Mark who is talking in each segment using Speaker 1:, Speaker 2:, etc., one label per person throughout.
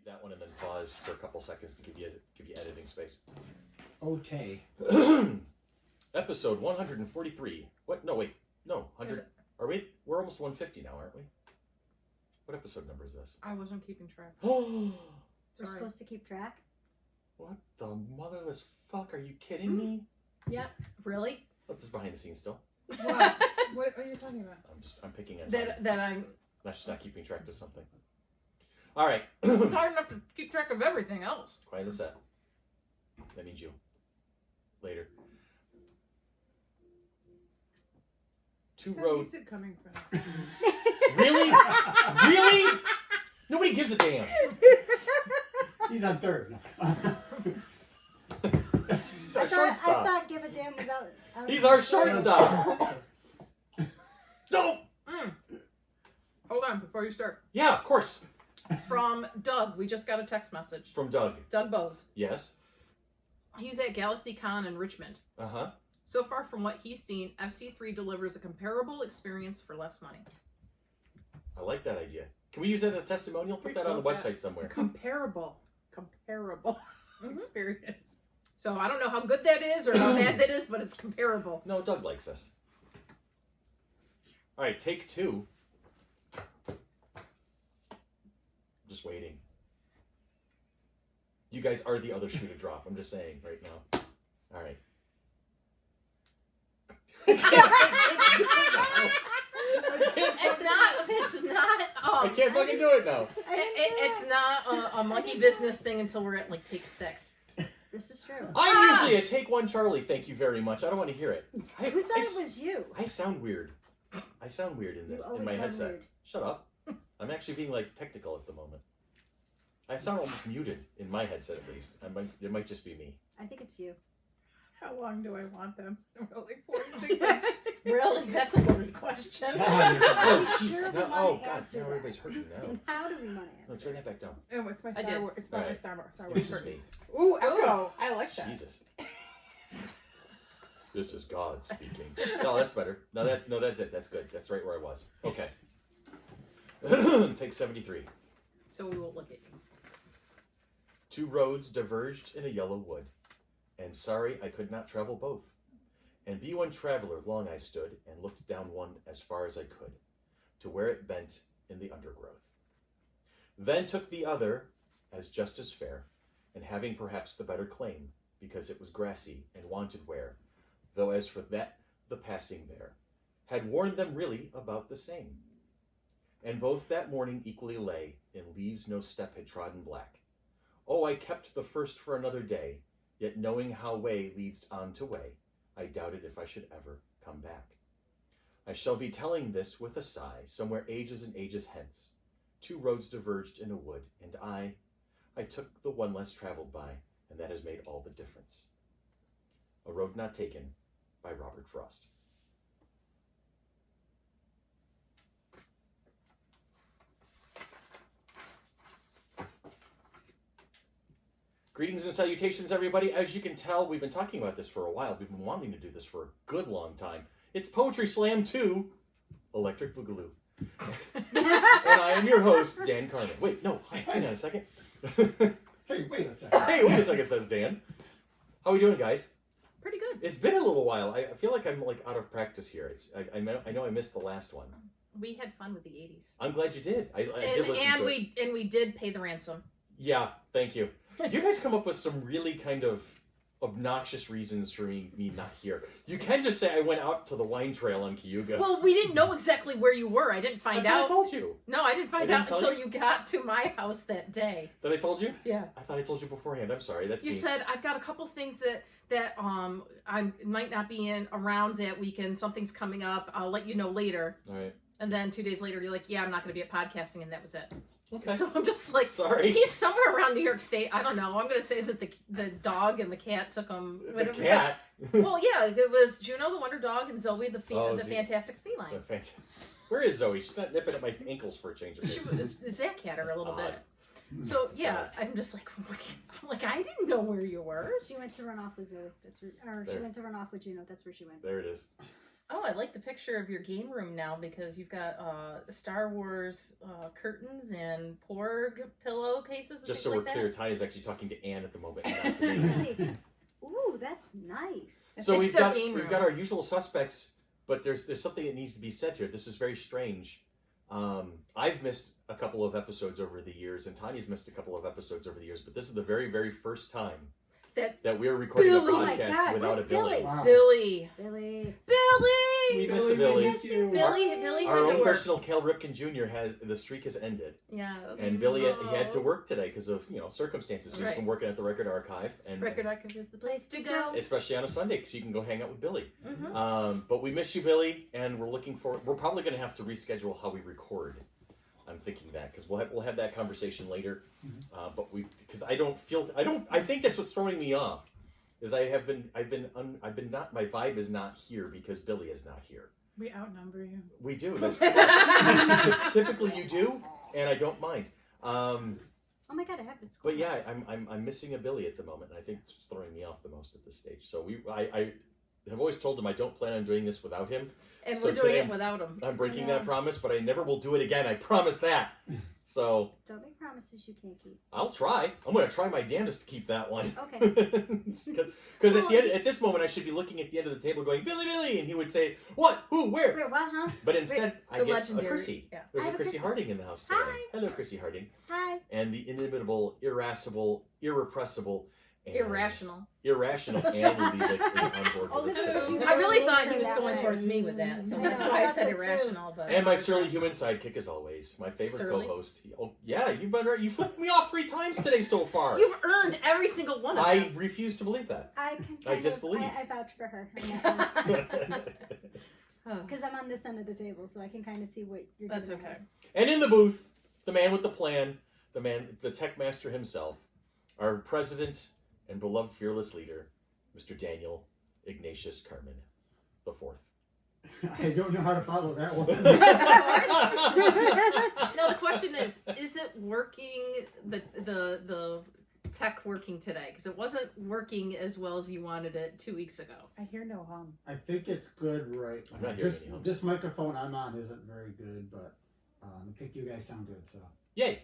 Speaker 1: that one and then pause for a couple seconds to give you editing space.
Speaker 2: Okay.
Speaker 1: Episode 143. What? No, wait. No, 100. Are we? We're almost 150 now, aren't we? What episode number is this?
Speaker 3: I wasn't keeping track.
Speaker 1: Oh,
Speaker 4: We're supposed to keep track?
Speaker 1: what the motherless fuck? Are you kidding me?
Speaker 4: Yep.
Speaker 3: Really?
Speaker 1: What, this is behind the scenes still?
Speaker 3: What? What are you talking about?
Speaker 1: I'm picking on time.
Speaker 3: That I'm
Speaker 1: Not keeping track of something. All right.
Speaker 3: hard enough to keep track of everything else.
Speaker 1: Quiet the set. That means you. Later. Two
Speaker 5: Where's that
Speaker 1: roads.
Speaker 5: music coming from?
Speaker 1: Really? Really? Nobody gives a damn.
Speaker 2: He's on third.
Speaker 1: It's our shortstop.
Speaker 4: I thought Give a Damn was out.
Speaker 1: He's our shortstop. Don't.
Speaker 3: Hold on before you start.
Speaker 1: Yeah, of course.
Speaker 3: From Doug, we just got a text message.
Speaker 1: From Doug.
Speaker 3: Doug Bose.
Speaker 1: Yes.
Speaker 3: He's at GalaxyCon in Richmond.
Speaker 1: Uh-huh.
Speaker 3: So far from what he's seen, FC3 delivers a comparable experience for less money.
Speaker 1: I like that idea. Can we use that as a testimonial? Put that on the website somewhere.
Speaker 5: Comparable experience.
Speaker 3: So I don't know how good that is or how bad that is, but it's comparable.
Speaker 1: No, Doug likes us. All right, take two. Just waiting. You guys are the other shoe to drop. I'm just saying right now. All right.
Speaker 3: It's not.
Speaker 1: I can't fucking do it now.
Speaker 3: It's not a monkey business thing until we're at like take 6.
Speaker 4: This is true.
Speaker 1: I'm usually a take one, Charlie. Thank you very much. I don't want to hear it.
Speaker 4: Who said it was you?
Speaker 1: I sound weird. I sound weird in this
Speaker 4: You
Speaker 1: in my
Speaker 4: always sound
Speaker 1: headset.
Speaker 4: weird.
Speaker 1: Shut up. I'm actually being like technical at the moment. I sound almost muted in my headset at least. It might just be me.
Speaker 4: I think it's you.
Speaker 5: How long do I want them? Like 46 seconds.
Speaker 3: Really? That's a loaded question.
Speaker 1: Oh,
Speaker 4: Sure
Speaker 1: jeez.
Speaker 4: we
Speaker 1: No,
Speaker 4: wanna
Speaker 1: oh, God.
Speaker 4: answer
Speaker 1: Now
Speaker 4: that.
Speaker 1: everybody's hurting now.
Speaker 4: And how do we want to
Speaker 1: No,
Speaker 4: answer?
Speaker 1: turn that back down.
Speaker 5: Oh, it's my
Speaker 3: I
Speaker 5: Star
Speaker 3: did.
Speaker 5: Wars. It's about my
Speaker 1: Right.
Speaker 5: Star Wars
Speaker 1: This is me.
Speaker 5: curtains. Ooh, echo. I like that.
Speaker 1: Jesus. This is God speaking. No, that's better. No, that's it. That's good. That's right where I was. Okay. Take 73.
Speaker 3: So we won't look at you.
Speaker 1: Two roads diverged in a yellow wood, and sorry I could not travel both. And be one traveler long I stood, and looked down one as far as I could, to where it bent in the undergrowth. Then took the other as just as fair, and having perhaps the better claim, because it was grassy and wanted wear, though as for that the passing there had warned them really about the same. And both that morning equally lay, in leaves no step had trodden black. Oh, I kept the first for another day, yet knowing how way leads on to way, I doubted if I should ever come back. I shall be telling this with a sigh, somewhere ages and ages hence. Two roads diverged in a wood, and I took the one less traveled by, and that has made all the difference. A Road Not Taken by Robert Frost. Greetings and salutations, everybody. As you can tell, we've been talking about this for a while. We've been wanting to do this for a good long time. It's Poetry Slam 2, Electric Boogaloo. And I am your host, Dan Carmen. Wait, no, hang on a second.
Speaker 2: Hey, wait a second.
Speaker 1: Hey, wait a second, says Dan. How are we doing, guys?
Speaker 3: Pretty good.
Speaker 1: It's been a little while. I feel like I'm like out of practice here. I know I missed the last one.
Speaker 3: We had fun with the 80s.
Speaker 1: I'm glad you did. I did listen to it.
Speaker 3: And we did pay the ransom.
Speaker 1: Yeah, thank you. You guys come up with some really kind of obnoxious reasons for me not here. You can just say I went out to the wine trail on Cayuga.
Speaker 3: Well, we didn't know exactly where you were. I didn't find out.
Speaker 1: I told you.
Speaker 3: No, I didn't find
Speaker 1: I didn't
Speaker 3: out
Speaker 1: tell
Speaker 3: until
Speaker 1: you?
Speaker 3: you got to my house that day.
Speaker 1: That I told you?
Speaker 3: Yeah.
Speaker 1: I thought I told you beforehand. I'm sorry. That's
Speaker 3: You
Speaker 1: me.
Speaker 3: said I've got a couple things that I might not be around that weekend. Something's coming up. I'll let you know later.
Speaker 1: All right.
Speaker 3: And then 2 days later, you're like, yeah, I'm not going to be at podcasting, and that was it.
Speaker 1: Okay.
Speaker 3: So I'm just like,
Speaker 1: Sorry.
Speaker 3: he's somewhere around New York State. I don't know. I'm going to say that the dog and the cat took him.
Speaker 1: The cat.
Speaker 3: Well, yeah, it was Juno, the wonder dog, and Zoe, the
Speaker 1: Z-
Speaker 3: fantastic feline.
Speaker 1: Where is Zoe? She's not nipping at my ankles for a change of
Speaker 3: She
Speaker 1: pace.
Speaker 3: was Zach had her a
Speaker 1: That's
Speaker 3: little
Speaker 1: odd.
Speaker 3: bit. So yeah,
Speaker 1: odd.
Speaker 3: I'm just like, I didn't know where you were.
Speaker 4: She went to run off with Zoe. She
Speaker 1: There.
Speaker 4: went to run off with Juno. That's where she went.
Speaker 1: There it is.
Speaker 3: Oh, I like the picture of your game room now because you've got Star Wars curtains and Porg pillowcases and
Speaker 1: Just
Speaker 3: things
Speaker 1: so we're
Speaker 3: like
Speaker 1: clear,
Speaker 3: that.
Speaker 1: Tanya is actually talking to Anne at the moment, and not to me.
Speaker 4: See. Ooh, that's nice.
Speaker 1: So
Speaker 3: It's
Speaker 1: we've
Speaker 3: their
Speaker 1: got
Speaker 3: game
Speaker 1: we've
Speaker 3: room.
Speaker 1: got our usual suspects, but there's something that needs to be said here. This is very strange. I've missed a couple of episodes over the years, and Tanya's missed a couple of episodes over the years, but this is the very, very first time
Speaker 3: That
Speaker 1: we're recording
Speaker 3: Billy.
Speaker 1: a
Speaker 3: Oh
Speaker 4: my
Speaker 1: podcast
Speaker 4: God,
Speaker 1: without a
Speaker 4: where's
Speaker 1: Billy.
Speaker 4: Billy?
Speaker 2: Wow.
Speaker 3: Billy.
Speaker 4: Billy.
Speaker 1: We
Speaker 3: Billy.
Speaker 1: miss a Billy.
Speaker 2: miss you.
Speaker 3: Billy
Speaker 1: Our
Speaker 3: had to
Speaker 1: own
Speaker 3: work.
Speaker 1: personal Cal Ripken Jr. the streak has ended,
Speaker 3: Yes.
Speaker 1: and Billy he had to work today because of circumstances. He's
Speaker 3: Right.
Speaker 1: been working at the Record Archive, and
Speaker 3: Record Archive is the place to go.
Speaker 1: especially on a Sunday because you can go hang out with Billy.
Speaker 3: Mm-hmm.
Speaker 1: But we miss you, Billy, and we're looking for. We're probably going to have to reschedule how we record. I'm thinking that because we'll have that conversation later. But because I think that's what's throwing me off. Is I've been not, my vibe is not here because Billy is not here.
Speaker 5: We outnumber you.
Speaker 1: We do. Typically you do, and I don't mind.
Speaker 4: Oh my God, I have this.
Speaker 1: But yeah, I'm missing a Billy at the moment, and I think it's what's throwing me off the most at this stage. So I have always told him I don't plan on doing this without him.
Speaker 3: And
Speaker 1: So
Speaker 3: we're doing
Speaker 1: today
Speaker 3: it without him.
Speaker 1: I'm breaking
Speaker 4: I know.
Speaker 1: that promise, but I never will do it again. I promise that. So
Speaker 4: Don't make promises you can't keep.
Speaker 1: I'll try. I'm going to try my damnedest to keep that one.
Speaker 4: Okay.
Speaker 1: Because at this moment, I should be looking at the end of the table going, Billy, Billy, and he would say, what, who, where?
Speaker 4: Wait, what, huh?
Speaker 1: But instead, I
Speaker 3: The
Speaker 1: get a
Speaker 3: legendary.
Speaker 1: Chrissy.
Speaker 3: Yeah.
Speaker 1: There's
Speaker 4: I
Speaker 1: a
Speaker 4: have a
Speaker 1: Chrissy
Speaker 4: Chrissy.
Speaker 1: Harding in the house today.
Speaker 4: Hi.
Speaker 1: Hello, Chrissy Harding.
Speaker 4: Hi.
Speaker 1: And the inimitable, irascible, irrepressible, and
Speaker 3: Irrational.
Speaker 1: irrational Anne Levick is on board
Speaker 4: Oh,
Speaker 1: with us
Speaker 4: look at
Speaker 1: today.
Speaker 4: you.
Speaker 3: I really
Speaker 4: Look
Speaker 3: thought
Speaker 4: at
Speaker 3: he was
Speaker 4: that
Speaker 3: going
Speaker 4: way.
Speaker 3: towards me with that, so
Speaker 4: I
Speaker 3: that's
Speaker 4: know,
Speaker 3: why I
Speaker 4: that's
Speaker 3: said
Speaker 4: it too.
Speaker 3: irrational. But
Speaker 1: And my surly human sidekick, as always, my favorite
Speaker 3: Surly?
Speaker 1: co-host. Oh yeah, you flipped me off 3 times today so far.
Speaker 3: you've earned every single one of
Speaker 1: I
Speaker 3: them.
Speaker 1: refuse to believe that.
Speaker 4: I can
Speaker 1: I disbelieve.
Speaker 4: I vouch for her.
Speaker 3: Oh,
Speaker 4: Because I'm on this end of the table, so I can kind of see what you're
Speaker 3: that's
Speaker 4: doing.
Speaker 3: okay.
Speaker 1: And in the booth, the man with the plan, the tech master himself, our president and beloved fearless leader, Mr. Daniel Ignatius Carmen the Fourth.
Speaker 2: I don't know how to follow that one.
Speaker 3: Now the question is it working? The tech working today? Because it wasn't working as well as you wanted it 2 weeks ago.
Speaker 5: I hear no hum.
Speaker 2: I think it's good right
Speaker 1: I'm not
Speaker 2: now.
Speaker 1: hearing
Speaker 2: This,
Speaker 1: any hums.
Speaker 2: this microphone I'm on isn't very good, but I think you guys sound good. So.
Speaker 1: Yay!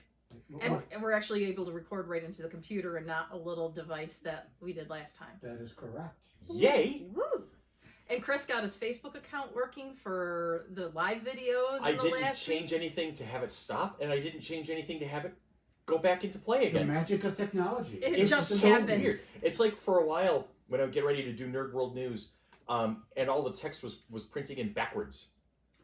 Speaker 3: And we're actually able to record right into the computer and not a little device that we did last time.
Speaker 2: That is correct.
Speaker 1: Yay!
Speaker 4: Woo!
Speaker 3: And Chris got his Facebook account working for the live videos
Speaker 1: I
Speaker 3: in the
Speaker 1: didn't
Speaker 3: last
Speaker 1: change
Speaker 3: week.
Speaker 1: anything to have it stop, and I didn't change anything to have it go back into play
Speaker 2: The
Speaker 1: again.
Speaker 2: magic of technology.
Speaker 3: It
Speaker 1: It's
Speaker 3: just
Speaker 1: so
Speaker 3: happened.
Speaker 1: weird. It's like for a while when I would get ready to do Nerd World News, and all the text was printing in backwards.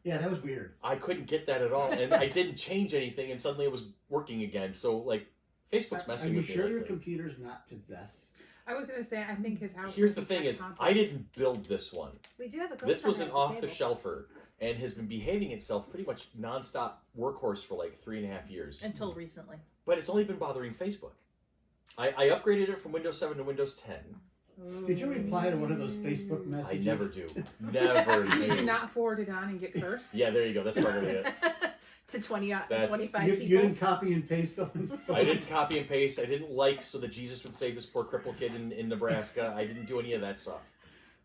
Speaker 2: Yeah, that was weird.
Speaker 1: I couldn't get that at all, and I didn't change anything, and suddenly it was working again. So like, Facebook's
Speaker 2: Are
Speaker 1: messing
Speaker 2: you
Speaker 1: with me.
Speaker 2: sure your
Speaker 1: lately.
Speaker 2: computer's not possessed?
Speaker 5: I was gonna say I think his house.
Speaker 1: Here's
Speaker 5: will
Speaker 1: the thing:
Speaker 5: detect
Speaker 1: is
Speaker 5: contact.
Speaker 1: I didn't build this one.
Speaker 4: We do have a ghost
Speaker 1: This was
Speaker 4: hunter
Speaker 1: an
Speaker 4: at the table.
Speaker 1: off-the-shelfer, and has been behaving itself pretty much nonstop workhorse for like 3.5 years.
Speaker 3: Until recently.
Speaker 1: But it's only been bothering Facebook. I upgraded it from Windows 7 to Windows 10.
Speaker 2: Did you reply to one of those Facebook messages?
Speaker 1: I never do. Never
Speaker 5: Did you
Speaker 1: do.
Speaker 5: not forward it on and get cursed?
Speaker 1: Yeah, there you go. That's probably it.
Speaker 3: To 20,
Speaker 1: That's-
Speaker 3: 25
Speaker 2: You,
Speaker 3: people.
Speaker 2: you didn't copy and paste someone's
Speaker 1: I didn't copy and paste. I didn't like so that Jesus would save this poor crippled kid in Nebraska. I didn't do any of that stuff.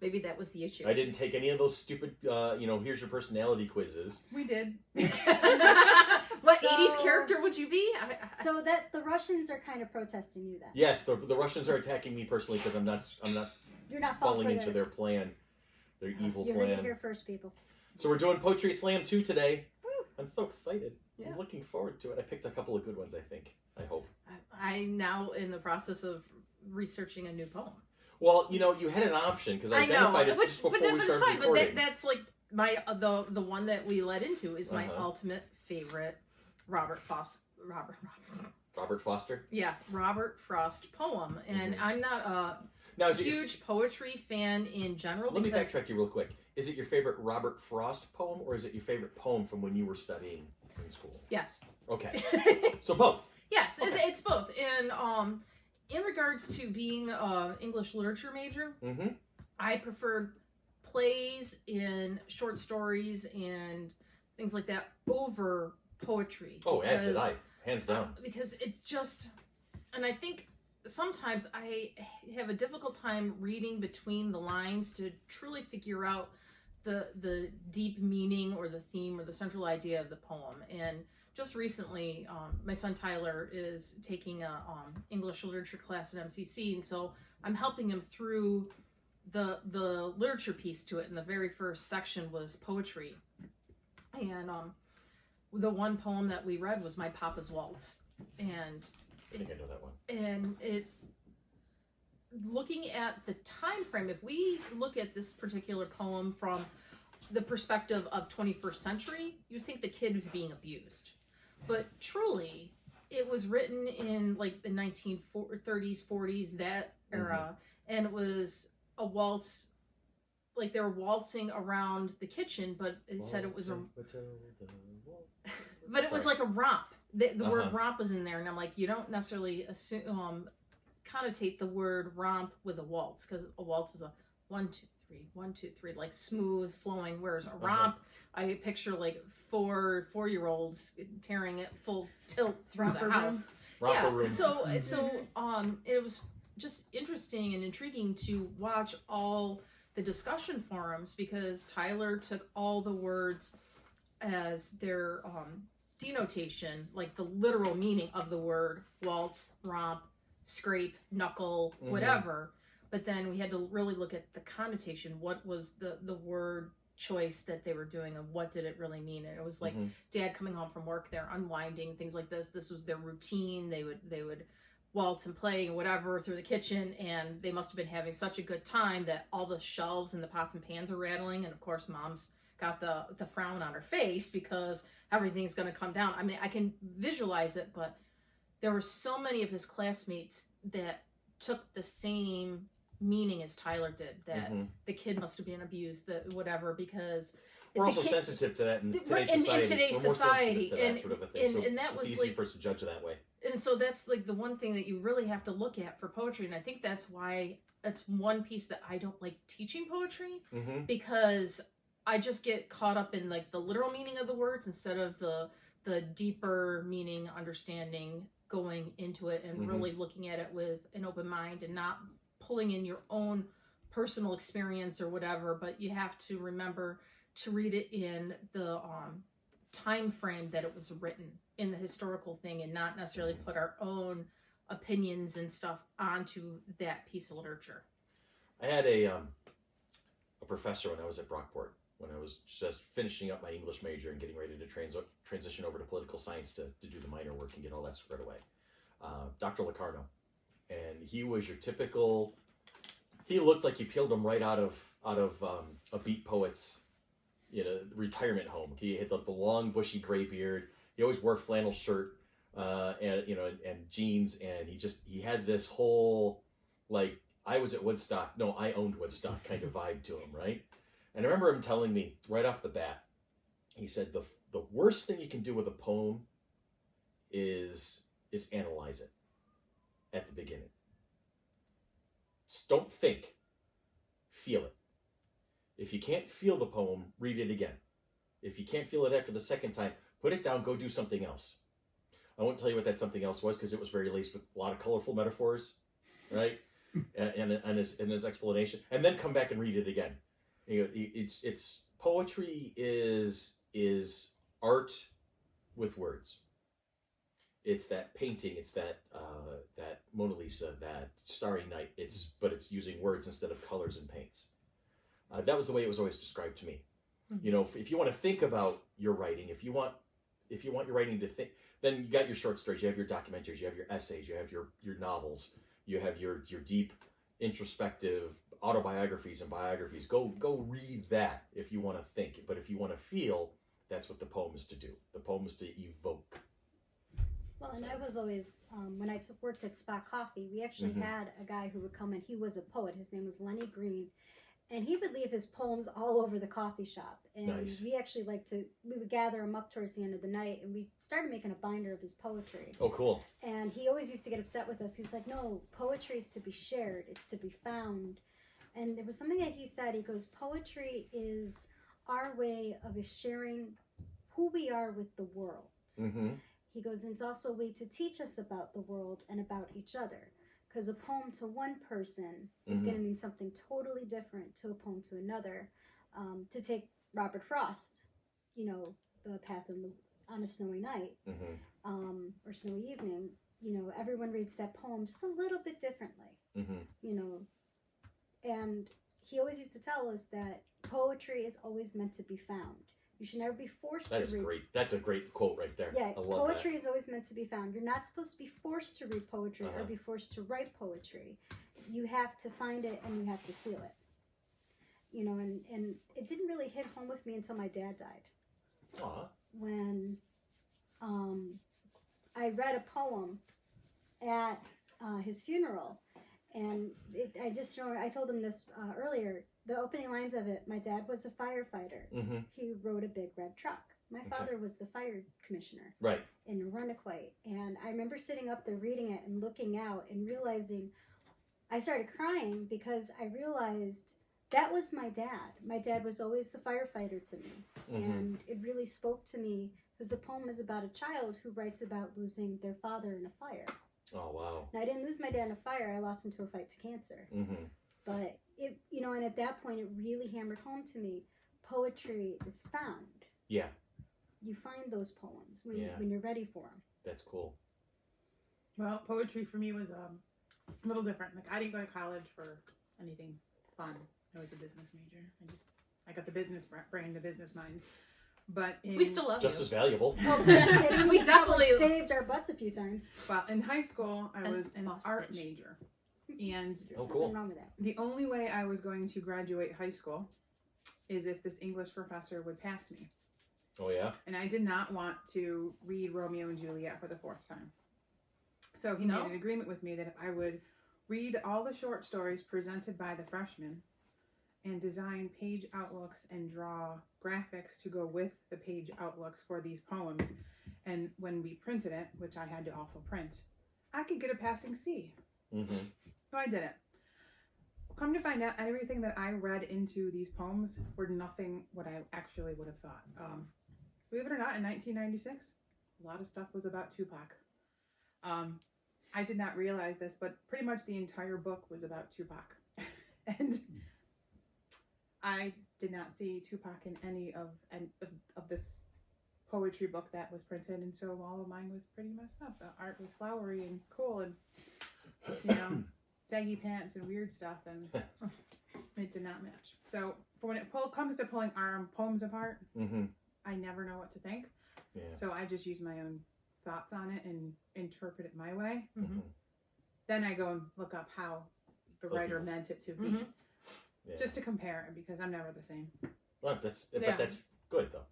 Speaker 3: Maybe that was the issue.
Speaker 1: I didn't take any of those stupid, here's your personality quizzes.
Speaker 5: We did.
Speaker 3: What
Speaker 4: So-
Speaker 3: 80s character would you be?
Speaker 4: So that the Russians are kind of protesting you then.
Speaker 1: Yes, the Russians are attacking me personally because I'm not
Speaker 4: You're not
Speaker 1: falling
Speaker 4: for
Speaker 1: into their plan, their evil
Speaker 4: You heard it
Speaker 1: plan.
Speaker 4: here first, people.
Speaker 1: So we're doing Poetry Slam 2 today.
Speaker 4: Woo.
Speaker 1: I'm so excited.
Speaker 3: Yeah.
Speaker 1: I'm looking forward to it. I picked a couple of good ones, I think. I hope.
Speaker 3: I'm now in the process of researching a new poem.
Speaker 1: Well, you had an option because I
Speaker 3: I know,
Speaker 1: identified it
Speaker 3: which,
Speaker 1: just before
Speaker 3: but
Speaker 1: we
Speaker 3: it's
Speaker 1: started
Speaker 3: fine. But
Speaker 1: recording.
Speaker 3: that's like my the one that we led into is my
Speaker 1: Uh-huh.
Speaker 3: ultimate favorite Robert Frost poem, and I'm not
Speaker 1: Now,
Speaker 3: a
Speaker 1: is it,
Speaker 3: huge poetry fan in general.
Speaker 1: let me
Speaker 3: because
Speaker 1: backtrack you real quick. Is it your favorite Robert Frost poem, or is it your favorite poem from when you were studying in school?
Speaker 3: Yes,
Speaker 1: Okay, so both.
Speaker 3: yes,
Speaker 1: Okay.
Speaker 3: it's both. And in regards to being an English literature major,
Speaker 1: Mm-hmm.
Speaker 3: I preferred plays and short stories and things like that over poetry.
Speaker 1: Oh, as did
Speaker 3: because-
Speaker 1: I, hands down.
Speaker 3: Because it just, and I think sometimes I have a difficult time reading between the lines to truly figure out the deep meaning or the theme or the central idea of the poem. And just recently, my son Tyler is taking a English literature class at MCC, and so I'm helping him through the literature piece to it. And the very first section was poetry, and the one poem that we read was My Papa's Waltz, and
Speaker 1: I think I know that one.
Speaker 3: and it, looking at the time frame, if we look at this particular poem from the perspective of 21st century, you think the kid was being abused, but truly it was written in like the 1930s 40s, that era, and it was a waltz, like they were waltzing around the kitchen, but it said it was a, but it was like a romp. The word romp was in there, and I'm like, you don't necessarily assume connotate the word romp with a waltz, because a waltz is a 1 2 3 1 2 3, like smooth flowing, whereas a romp, I picture like 4-year-olds tearing it full tilt through
Speaker 5: Romper
Speaker 3: the house.
Speaker 5: room.
Speaker 1: Romper
Speaker 3: Yeah,
Speaker 1: room.
Speaker 3: so it was just interesting and intriguing to watch all the discussion forums, because Tyler took all the words as their denotation, like the literal meaning of the word waltz, romp, scrape, knuckle, whatever. But then we had to really look at the connotation. What was the word choice that they were doing, and what did it really mean? And it was like dad coming home from work, they're unwinding, things like this. This was their routine. They would waltz and play and whatever through the kitchen, and they must have been having such a good time that all the shelves and the pots and pans are rattling, and of course mom's got the frown on her face because everything's going to come down. I mean, I can visualize it, but there were so many of his classmates that took the same meaning as Tyler did, that the kid must have been abused, whatever, because
Speaker 1: we're
Speaker 3: the
Speaker 1: also
Speaker 3: kid,
Speaker 1: sensitive to that in today's
Speaker 3: in
Speaker 1: society.
Speaker 3: today's
Speaker 1: We're more
Speaker 3: society,
Speaker 1: sensitive to that sort of a thing. So
Speaker 3: and that
Speaker 1: it's
Speaker 3: was
Speaker 1: easy
Speaker 3: like,
Speaker 1: for us to judge that way.
Speaker 3: and so that's like the one thing that you really have to look at for poetry, and I think that's why that's one piece that I don't like teaching poetry, because I just get caught up in like the literal meaning of the words instead of the deeper meaning, understanding, going into it and really looking at it with an open mind and not pulling in your own personal experience or whatever. But you have to remember to read it in the time frame that it was written, in the historical thing, and not necessarily put our own opinions and stuff onto that piece of literature.
Speaker 1: I had a professor when I was at Brockport, when I was just finishing up my English major and getting ready to transition over to political science to do the minor work and get all that squared away. Dr. Locarno. And he was your typical, he looked like you peeled him right out of a beat poet's, retirement home. He had the long bushy gray beard. He always wore a flannel shirt, and jeans, and he had this whole, like, I was at Woodstock, no, I owned Woodstock kind of vibe to him, right? And I remember him telling me right off the bat, he said, the worst thing you can do with a poem is analyze it at the beginning. Just don't think, feel it. If you can't feel the poem, read it again. If you can't feel it after the second time, put it down, go do something else. I won't tell you what that something else was, because it was very laced with a lot of colorful metaphors, right? and his explanation, and then come back and read it again. It's poetry is art with words. It's that painting, it's that Mona Lisa, that Starry Night. But it's using words instead of colors and paints. That was the way it was always described to me. If you want to think about your writing, if you want your writing to think, then you got your short stories, you have your documentaries, you have your essays, you have your novels, you have your deep introspective autobiographies and biographies. Go read that if you want to think. But if you want to feel, that's what the poem is to do. The poem is to evoke.
Speaker 4: Well, and I was always, when I worked at Spot Coffee, we actually had a guy who would come in. He was a poet. His name was Lenny Green. And he would leave his poems all over the coffee shop. And
Speaker 1: Nice.
Speaker 4: we actually we would gather them up towards the end of the night, and we started making a binder of his poetry.
Speaker 1: Oh, cool.
Speaker 4: And he always used to get upset with us. He's like, no, poetry is to be shared. It's to be found. And there was something that he said. He goes, poetry is our way of sharing who we are with the world. He goes, and it's also a way to teach us about the world and about each other. Because a poem to one person is going to mean something totally different to a poem to another. to take Robert Frost, you know, The Path on a Snowy Night, or Snowy Evening. You know, everyone reads that poem just a little bit differently. You know, and he always used to tell us that poetry is always meant to be found. You should never be forced to read.
Speaker 1: That is great. That's a great quote right there.
Speaker 4: Yeah,
Speaker 1: I love
Speaker 4: poetry is always meant to be found. You're not supposed to be forced to read poetry or be forced to write poetry. You have to find it and you have to feel it. You know, and it didn't really hit home with me until my dad died.
Speaker 1: Aw.
Speaker 4: When I read a poem at his funeral, and I told him this earlier. The opening lines of it, my dad was a firefighter. He rode a big red truck. My father was the fire commissioner in Arundequite. And I remember sitting up there reading it and looking out and realizing, I started crying because I realized that was my dad. My dad was always the firefighter to me. And it really spoke to me because the poem is about a child who writes about losing their father in a fire.
Speaker 1: Oh, wow.
Speaker 4: Now, I didn't lose my dad in a fire. I lost him to a fight to cancer. But, it, you know, and at that point, it really hammered home to me, poetry is found.
Speaker 1: Yeah.
Speaker 4: You find those poems when you're ready for them.
Speaker 1: That's cool.
Speaker 5: Well, poetry for me was a little different. Like, I didn't go to college for anything fun. I was a business major. I got the business brain, the business mind. But
Speaker 3: we still love
Speaker 1: just
Speaker 3: you.
Speaker 1: as valuable.
Speaker 3: We definitely
Speaker 4: saved our butts a few times.
Speaker 5: Well, in high school, I was an
Speaker 3: boss
Speaker 5: art
Speaker 3: bitch.
Speaker 5: major. And
Speaker 1: Cool.
Speaker 4: Nothing wrong with that.
Speaker 5: the only way I was going to graduate high school is if this English professor would pass me.
Speaker 1: Oh, yeah?
Speaker 5: And I did not want to read Romeo and Juliet for the 4th time. So he made an agreement with me that if I would read all the short stories presented by the freshmen and design page outlooks and draw graphics to go with the page outlooks for these poems, and when we printed it, which I had to also print, I could get a passing C. So I did it. Come to find out, everything that I read into these poems were nothing what I actually would have thought. Believe it or not, in 1996, a lot of stuff was about Tupac. I did not realize this, but pretty much the entire book was about Tupac. And I did not see Tupac in any of this poetry book that was printed, and so all of mine was pretty messed up. The art was flowery and cool and, you know, saggy pants and weird stuff, and it did not match. So for when it comes to pulling poems apart, I never know what to think.
Speaker 1: Yeah.
Speaker 5: So I just use my own thoughts on it and interpret it my way. Then I go and look up how the writer meant it to be, just to compare it, because I'm never the same.
Speaker 1: Well, but that's good though.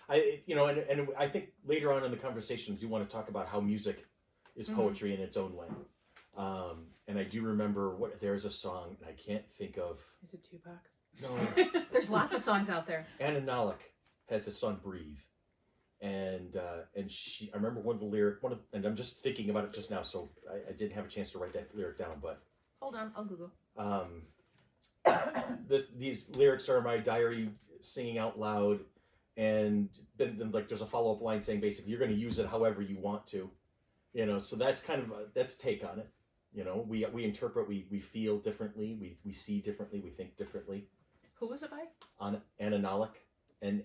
Speaker 1: And I think later on in the conversation, I do want to talk about how music is poetry in its own way. And I do remember there's a song, and I can't think of. Is
Speaker 5: it Tupac?
Speaker 1: No.
Speaker 3: There's lots of songs out there.
Speaker 1: Anna Nalick has the song "Breathe," and I remember one of the lyric, and I'm just thinking about it just now, so I didn't have a chance to write that lyric down, but.
Speaker 3: Hold on, I'll Google.
Speaker 1: These lyrics are in my diary, singing out loud, and then like there's a follow-up line saying basically you're going to use it however you want to, you know. So that's kind of that's take on it, you know. We interpret, we feel differently, we see differently, we think differently.
Speaker 3: Who was it by?
Speaker 1: Anna Nalick, Nalick. And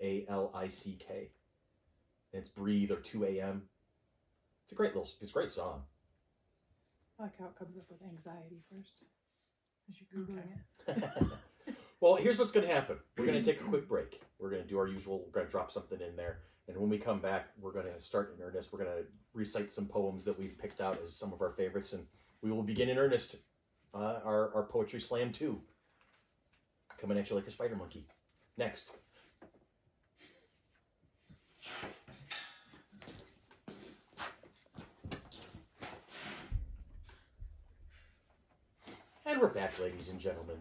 Speaker 1: it's "Breathe" or "2 a.m." It's a great song.
Speaker 5: I like how it comes up with anxiety first, as you're Googling it.
Speaker 1: Well, here's what's going to happen. We're going to take a quick break. We're going to do our usual. We're going to drop something in there. And when we come back, we're going to start in earnest. We're going to recite some poems that we've picked out as some of our favorites. And we will begin in earnest our Poetry Slam 2. Coming at you like a spider monkey. Next. And we're back, ladies and gentlemen.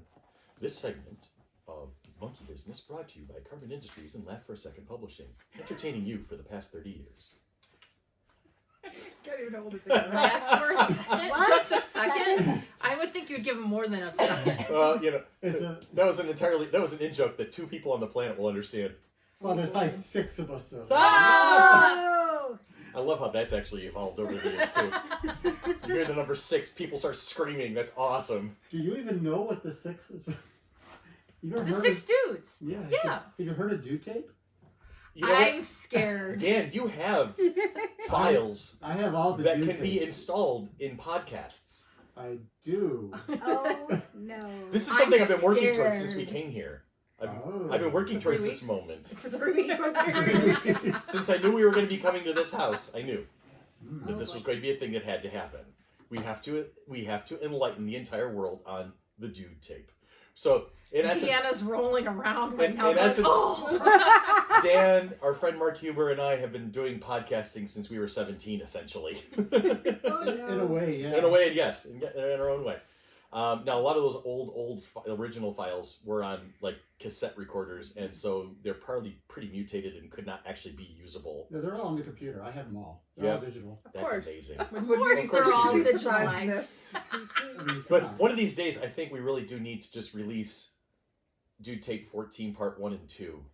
Speaker 1: This segment of Monkey Business brought to you by Carbon Industries and Laugh for a Second Publishing, entertaining you for the past 30 years.
Speaker 5: I can't even know what to say.
Speaker 3: Laugh for a second?
Speaker 4: What?
Speaker 3: Just a second? I would think you'd give him more than a second.
Speaker 1: Well, you know, that was an in-joke that 2 people on the planet will understand.
Speaker 2: Well, there's probably 6 of us, though.
Speaker 4: Oh!
Speaker 1: I love how that's actually evolved over the years, too. You hear the number 6, people start screaming. That's awesome.
Speaker 2: Do you even know what the 6 is? You ever
Speaker 3: The
Speaker 2: heard
Speaker 3: six dudes.
Speaker 2: of, yeah.
Speaker 3: Yeah.
Speaker 2: Have you heard of Dude Tape?
Speaker 1: You know what?
Speaker 3: I'm scared.
Speaker 1: Dan, you have files
Speaker 2: I have all the
Speaker 1: that
Speaker 2: Dude
Speaker 1: can be
Speaker 2: Tapes.
Speaker 1: installed in podcasts.
Speaker 2: I do.
Speaker 4: Oh no.
Speaker 1: This is
Speaker 3: I'm
Speaker 1: something I've been working towards since we
Speaker 3: scared.
Speaker 1: came here.
Speaker 2: Oh.
Speaker 1: I've been working
Speaker 5: For 3
Speaker 1: towards this
Speaker 5: weeks?
Speaker 1: moment.
Speaker 3: For 3 weeks.
Speaker 1: Since I knew we were going to be coming to this house, I knew
Speaker 2: Mm.
Speaker 1: that this was going to be a thing that had to happen. We have to enlighten the entire world on the Dude Tape. So, in essence,
Speaker 3: Deanna's rolling around right
Speaker 1: In-
Speaker 3: now.
Speaker 1: in
Speaker 3: going,
Speaker 1: essence-
Speaker 3: oh.
Speaker 1: Dan, our friend Mark Huber, and I have been doing podcasting since we were 17, essentially.
Speaker 4: Oh, no.
Speaker 2: In a way, yeah.
Speaker 1: In a way, yes, in our own way. Now, a lot of those old original files were on like cassette recorders, and so they're probably pretty mutated and could not actually be usable.
Speaker 2: No, they're all on the computer. I have them all. They're all
Speaker 1: Yeah.
Speaker 2: digital.
Speaker 5: Of
Speaker 1: That's
Speaker 5: course.
Speaker 1: amazing.
Speaker 3: Of
Speaker 5: Would
Speaker 3: course,
Speaker 1: Of course
Speaker 3: they're
Speaker 1: you
Speaker 3: all
Speaker 1: do.
Speaker 3: digitalized.
Speaker 2: I mean,
Speaker 1: But
Speaker 2: come on.
Speaker 1: one of these days, I think we really do need to just release Dude Tape 14 Part 1 and 2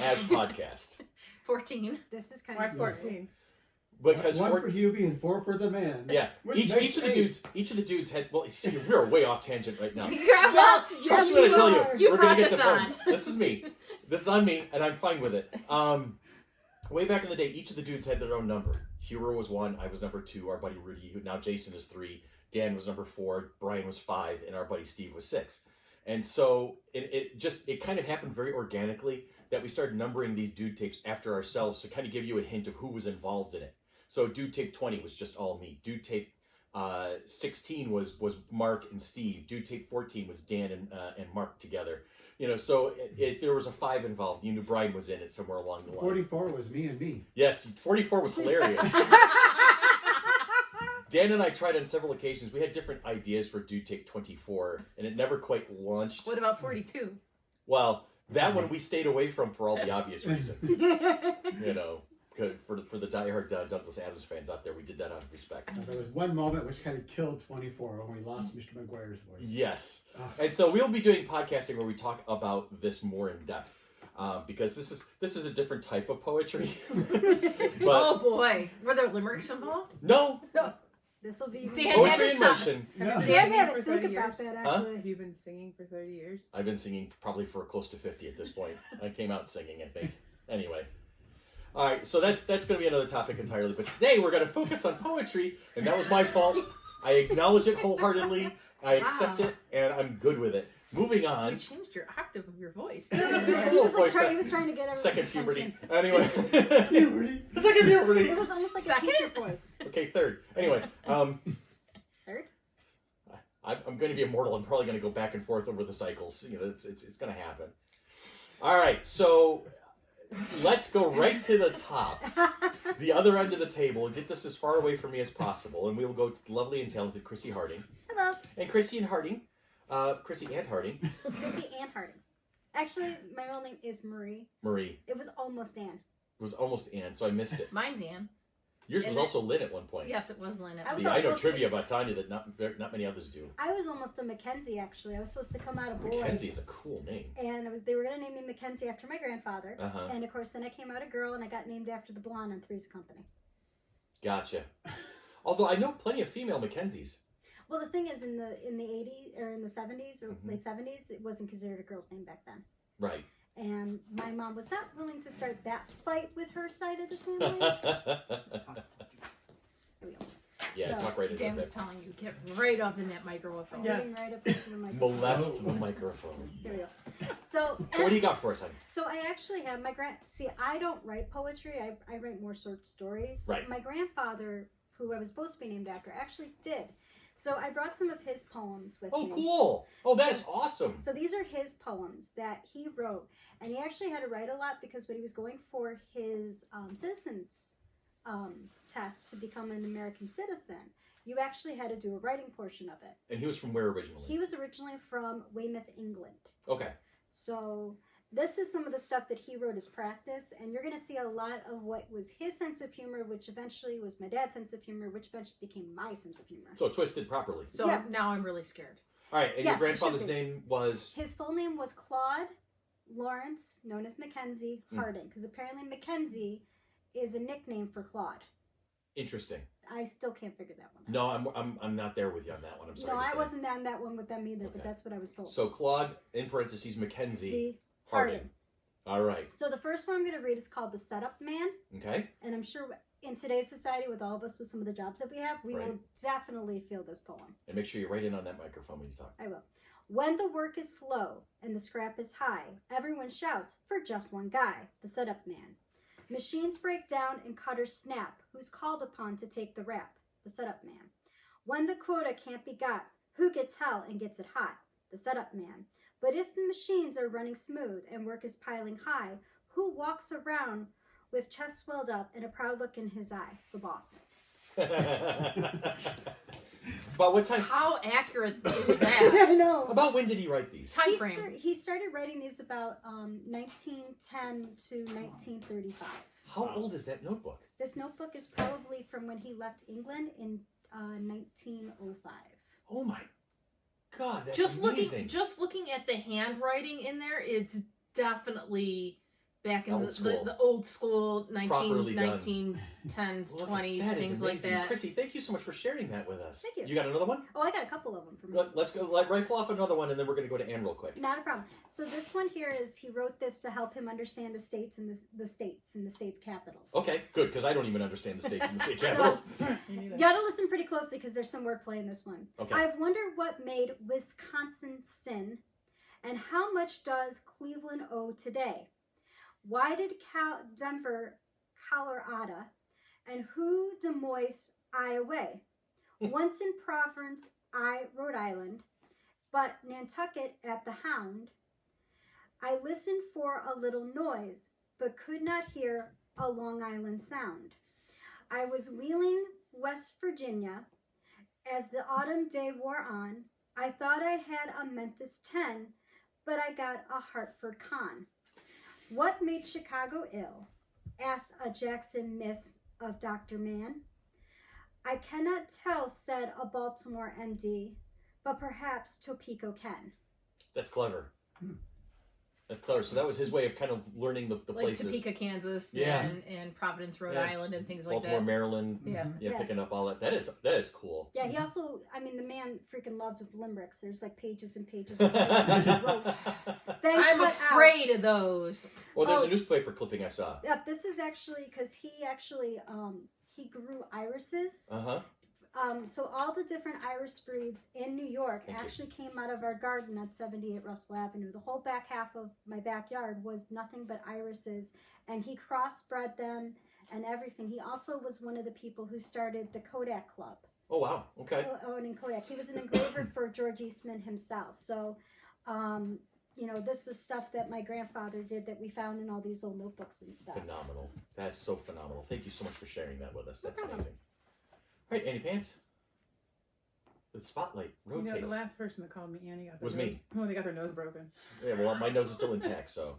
Speaker 1: as podcast.
Speaker 3: 14.
Speaker 4: This is kind
Speaker 5: Why
Speaker 4: of
Speaker 5: 14?
Speaker 1: Because
Speaker 2: one for Hubie and 4 for the man.
Speaker 1: yeah,
Speaker 2: Which
Speaker 1: each
Speaker 2: makes
Speaker 1: of the
Speaker 2: 8.
Speaker 1: dudes had. Well, see, we're way off tangent right now.
Speaker 3: Yeah, well,
Speaker 4: Yes,
Speaker 1: Trust
Speaker 4: yes,
Speaker 1: me when I tell
Speaker 4: are.
Speaker 1: you,
Speaker 3: You
Speaker 1: we're gonna
Speaker 3: brought
Speaker 1: get
Speaker 3: this
Speaker 1: to
Speaker 3: on.
Speaker 1: poems. This is me. This is on me, and I'm fine with it. Way back in the day, each of the dudes had their own number. Huber was 1, I was number 2, our buddy Rudy, who now Jason is 3, Dan was number 4, Brian was 5, and our buddy Steve was 6. And so it kind of happened very organically that we started numbering these dude tapes after ourselves to kind of give you a hint of who was involved in it. So Dude Tape 20 was just all me. Dude Tape 16 was Mark and Steve. Dude Tape 14 was Dan and Mark together. You know, so if there was a 5 involved, you knew Brian was in it somewhere along the line.
Speaker 2: 44 was me and me.
Speaker 1: Yes, 44 was hilarious. Dan and I tried on several occasions. We had different ideas for Dude Tape 24, and it never quite launched.
Speaker 3: what about 42?
Speaker 1: Well, that one we stayed away from for all the obvious reasons. You know, for the diehard Douglas Adams fans out there, we did that out of respect.
Speaker 2: There was one moment which kind of killed 24 when we lost Mr. McGuire's voice.
Speaker 1: Yes.
Speaker 2: Ugh.
Speaker 1: And so we'll be doing podcasting where we talk about this more in depth. Because this is a different type of poetry. But
Speaker 3: Oh boy, were there limericks involved?
Speaker 1: no,
Speaker 4: This will be.
Speaker 3: Dan had
Speaker 1: poetry
Speaker 3: to
Speaker 1: in
Speaker 3: stop.
Speaker 1: motion.
Speaker 2: No.
Speaker 5: Have you
Speaker 4: Dan
Speaker 5: been
Speaker 4: had
Speaker 5: singing
Speaker 4: to
Speaker 5: for
Speaker 4: think
Speaker 5: 30
Speaker 4: about
Speaker 5: years?
Speaker 4: that
Speaker 1: Huh?
Speaker 4: actually.
Speaker 5: Have you been singing for 30 years?
Speaker 1: I've been singing probably for close to 50 at this point. I came out singing, I think. Anyway. All right, so that's going to be another topic entirely. But today we're going to focus on poetry, and that was my fault. I acknowledge it wholeheartedly. I accept
Speaker 3: Wow.
Speaker 1: it, and I'm good with it. Moving
Speaker 3: You
Speaker 1: on.
Speaker 3: changed your octave of your voice.
Speaker 1: There's a
Speaker 4: He
Speaker 1: little
Speaker 4: was, like,
Speaker 1: voice
Speaker 4: he was trying to get everyone's
Speaker 1: Second
Speaker 4: attention.
Speaker 1: puberty. Anyway.
Speaker 2: Puberty.
Speaker 1: Second puberty.
Speaker 4: It was almost like
Speaker 3: Second?
Speaker 4: a teacher voice.
Speaker 1: Okay, third. Anyway.
Speaker 4: Third?
Speaker 1: I'm going to be immortal. I'm probably going to go back and forth over the cycles. You know, it's going to happen. All right, so let's go right to the top, the other end of the table. Get this as far away from me as possible, and we will go to the lovely and talented Chrissy Harding.
Speaker 4: Hello,
Speaker 1: And Chrissy and Harding, Chrissy and Harding,
Speaker 4: Chrissy Ann Harding. Actually, my real name is Marie.
Speaker 1: Marie
Speaker 4: It was almost Ann.
Speaker 1: was almost Ann, so I missed it.
Speaker 3: Mine's Ann.
Speaker 1: Yours was
Speaker 3: And
Speaker 1: also Lynn at one point.
Speaker 3: Yes, it was Lynn.
Speaker 4: I was
Speaker 1: See,
Speaker 4: also
Speaker 1: I know
Speaker 4: supposed to-
Speaker 1: trivia about Tanya that not many others do.
Speaker 4: I was almost a Mackenzie actually. I was supposed to come out a boy.
Speaker 1: Mackenzie is a cool name.
Speaker 4: And they were going to name me Mackenzie after my grandfather.
Speaker 1: Uh-huh.
Speaker 4: And of course, then I came out a girl and I got named after the blonde on Three's Company.
Speaker 1: Gotcha. Although I know plenty of female Mackenzies.
Speaker 4: Well, the thing is, in the 80s or in the 70s or
Speaker 1: Mhm.
Speaker 4: late 70s, it wasn't considered a girl's name back then.
Speaker 1: Right.
Speaker 4: And my mom was not willing to start that fight with her side of the family. There we go.
Speaker 1: Yeah,
Speaker 4: So,
Speaker 1: talk right into
Speaker 3: Dan was
Speaker 1: it.
Speaker 3: telling you, get right up in that microphone.
Speaker 5: Yeah.
Speaker 4: Getting right up into the microphone.
Speaker 1: Molest the microphone.
Speaker 4: There we go. So,
Speaker 1: So what do you got for us, honey?
Speaker 4: So I actually have see, I don't write poetry. I write more short stories. But
Speaker 1: Right.
Speaker 4: my grandfather, who I was supposed to be named after, actually did. So I brought some of his poems with
Speaker 1: Oh,
Speaker 4: me.
Speaker 1: cool. Oh, that is awesome.
Speaker 4: So these are his poems that he wrote. And he actually had to write a lot because when he was going for his citizens test to become an American citizen, you actually had to do a writing portion of it.
Speaker 1: And he was from where originally?
Speaker 4: He was originally from Weymouth, England.
Speaker 1: Okay.
Speaker 4: So this is some of the stuff that he wrote as practice, and you're going to see a lot of what was his sense of humor, which eventually was my dad's sense of humor, which eventually became my sense of humor.
Speaker 1: So twisted properly.
Speaker 3: So
Speaker 4: Yeah.
Speaker 3: now I'm really scared.
Speaker 1: All right, and
Speaker 4: Yes,
Speaker 1: your
Speaker 4: it
Speaker 1: grandfather's
Speaker 4: should be.
Speaker 1: name was?
Speaker 4: His full name was Claude Lawrence, known as Mackenzie
Speaker 1: Hmm.
Speaker 4: Harding, because apparently Mackenzie is a nickname for Claude.
Speaker 1: Interesting.
Speaker 4: I still can't figure that one out.
Speaker 1: No, I'm not there with you on that one. I'm sorry.
Speaker 4: No,
Speaker 1: to
Speaker 4: I
Speaker 1: say.
Speaker 4: wasn't on that one with them either,
Speaker 1: Okay.
Speaker 4: but that's what I was told.
Speaker 1: So Claude, in parentheses, Mackenzie
Speaker 4: See?
Speaker 1: Harding. All right.
Speaker 4: So the first one I'm going to read is called The Setup Man.
Speaker 1: Okay.
Speaker 4: And I'm sure in today's society, with all of us, with some of the jobs that we have, we
Speaker 1: Right.
Speaker 4: will definitely feel this poem.
Speaker 1: And make sure you write in on that microphone when you talk.
Speaker 4: I will. When the work is slow and the scrap is high, everyone shouts for just one guy, the setup man. Machines break down and cutters snap. Who's called upon to take the rap? The setup man. When the quota can't be got, who gets hell and gets it hot? The setup man. But if the machines are running smooth and work is piling high, who walks around with chest swelled up and a proud look in his eye? The boss.
Speaker 1: About what time?
Speaker 3: How accurate is that?
Speaker 4: I know.
Speaker 1: About when did he write these?
Speaker 3: Time frame.
Speaker 4: He started writing these about 1910 to 1935.
Speaker 1: How old is that notebook?
Speaker 4: This notebook is probably from when he left England in 1905.
Speaker 1: Oh my God, that's
Speaker 3: just
Speaker 1: amazing.
Speaker 3: looking at the handwriting in there, it's definitely back in
Speaker 1: Old school.
Speaker 3: the old school
Speaker 1: Properly done.
Speaker 3: 1910s,
Speaker 1: Look,
Speaker 3: 20s,
Speaker 1: that is
Speaker 3: things like
Speaker 1: amazing.
Speaker 3: that.
Speaker 1: Chrissy, thank you so much for sharing that with us.
Speaker 4: Thank you.
Speaker 1: You got another one?
Speaker 4: Oh, I got a couple of them from him.
Speaker 1: Let's go. Rifle off another one, and then we're going to go to Anne real quick.
Speaker 4: Not a problem. So this one here is he wrote this to help him understand the states and the states capitals.
Speaker 1: Okay, good, because I don't even understand the states and the state capitals.
Speaker 4: You gotta listen pretty closely because there's some wordplay in this one.
Speaker 1: Okay.
Speaker 4: I've wondered what made Wisconsin sin, and how much does Cleveland owe today? Why did Denver Colorado, and who Des Moines, Iowa? Once in Providence, Rhode Island, but Nantucket at the Hound. I listened for a little noise, but could not hear a Long Island sound. I was wheeling West Virginia as the autumn day wore on. I thought I had a Memphis 10, but I got a Hartford con. What made Chicago ill? Asked a Jackson miss of Dr. Mann. I cannot tell, said a Baltimore MD, but perhaps Topeka can.
Speaker 1: That's clever. That's clever. So that was his way of kind of learning the
Speaker 3: Like
Speaker 1: places.
Speaker 3: Topeka, Kansas,
Speaker 1: Yeah.
Speaker 3: and Providence, Rhode
Speaker 1: Yeah.
Speaker 3: Island, and things like
Speaker 1: Baltimore,
Speaker 3: that.
Speaker 1: Maryland.
Speaker 3: Yeah.
Speaker 1: Yeah,
Speaker 4: Yeah.
Speaker 1: picking up all that. That is cool.
Speaker 4: Yeah, he also, I mean, the man freaking loves limericks. There's like pages and pages and pages he wrote. Then
Speaker 3: I'm
Speaker 4: cut
Speaker 3: afraid
Speaker 4: out.
Speaker 3: of those.
Speaker 1: Well, there's
Speaker 4: Oh.
Speaker 1: a newspaper clipping I saw.
Speaker 4: Yep, this is actually because he grew irises.
Speaker 1: Uh-huh.
Speaker 4: So all the different iris breeds in New York
Speaker 1: Thank you.
Speaker 4: actually came out of our garden at 78 Russell Avenue. The whole back half of my backyard was nothing but irises, and he crossbred them and everything. He also was one of the people who started the Kodak Club.
Speaker 1: Oh, wow. Okay.
Speaker 4: Owning Kodak. He was an engraver for George Eastman himself. So, this was stuff that my grandfather did that we found in all these old notebooks and stuff.
Speaker 1: Phenomenal. That's so phenomenal. Thank you so much for sharing that with us. That's
Speaker 4: No problem.
Speaker 1: amazing. All right, Annie Pants. The spotlight rotates.
Speaker 5: You know, the last person that called me Annie got their
Speaker 1: Was
Speaker 5: nose,
Speaker 1: me.
Speaker 5: Oh, they got their nose broken.
Speaker 1: Yeah, well, my nose is still intact, so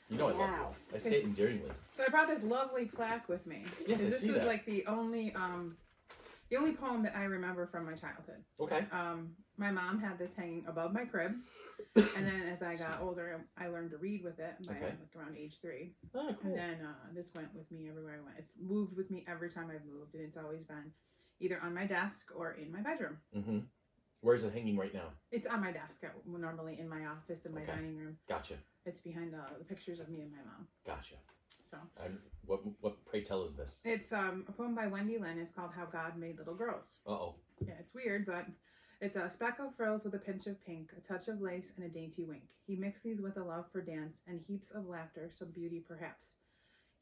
Speaker 1: you know I love
Speaker 4: Wow.
Speaker 1: you. I say it endearingly.
Speaker 5: So I brought this lovely plaque with me.
Speaker 1: Yes, I
Speaker 5: this
Speaker 1: see
Speaker 5: was
Speaker 1: that.
Speaker 5: like the only poem that I remember from my childhood.
Speaker 1: Okay.
Speaker 5: My mom had this hanging above my crib, and then as I got older, I learned to read with it by
Speaker 1: Okay.
Speaker 5: like around age 3.
Speaker 1: Oh, cool.
Speaker 5: And then this went with me everywhere I went. It's moved with me every time I've moved, and it's always been either on my desk or in my bedroom.
Speaker 1: Mm-hmm. Where's it hanging right now?
Speaker 5: It's on my desk, normally in my office, in my
Speaker 1: Okay.
Speaker 5: dining room.
Speaker 1: Gotcha.
Speaker 5: It's behind the pictures of me and my mom.
Speaker 1: Gotcha.
Speaker 5: So
Speaker 1: What pray tell is this?
Speaker 5: it's a poem by Wendy Lynn. It's called How God Made Little Girls.
Speaker 1: Uh-oh.
Speaker 5: Yeah, it's weird, but it's a speck of frills with a pinch of pink, a touch of lace, and a dainty wink. He mixed these with a love for dance and heaps of laughter, some beauty perhaps.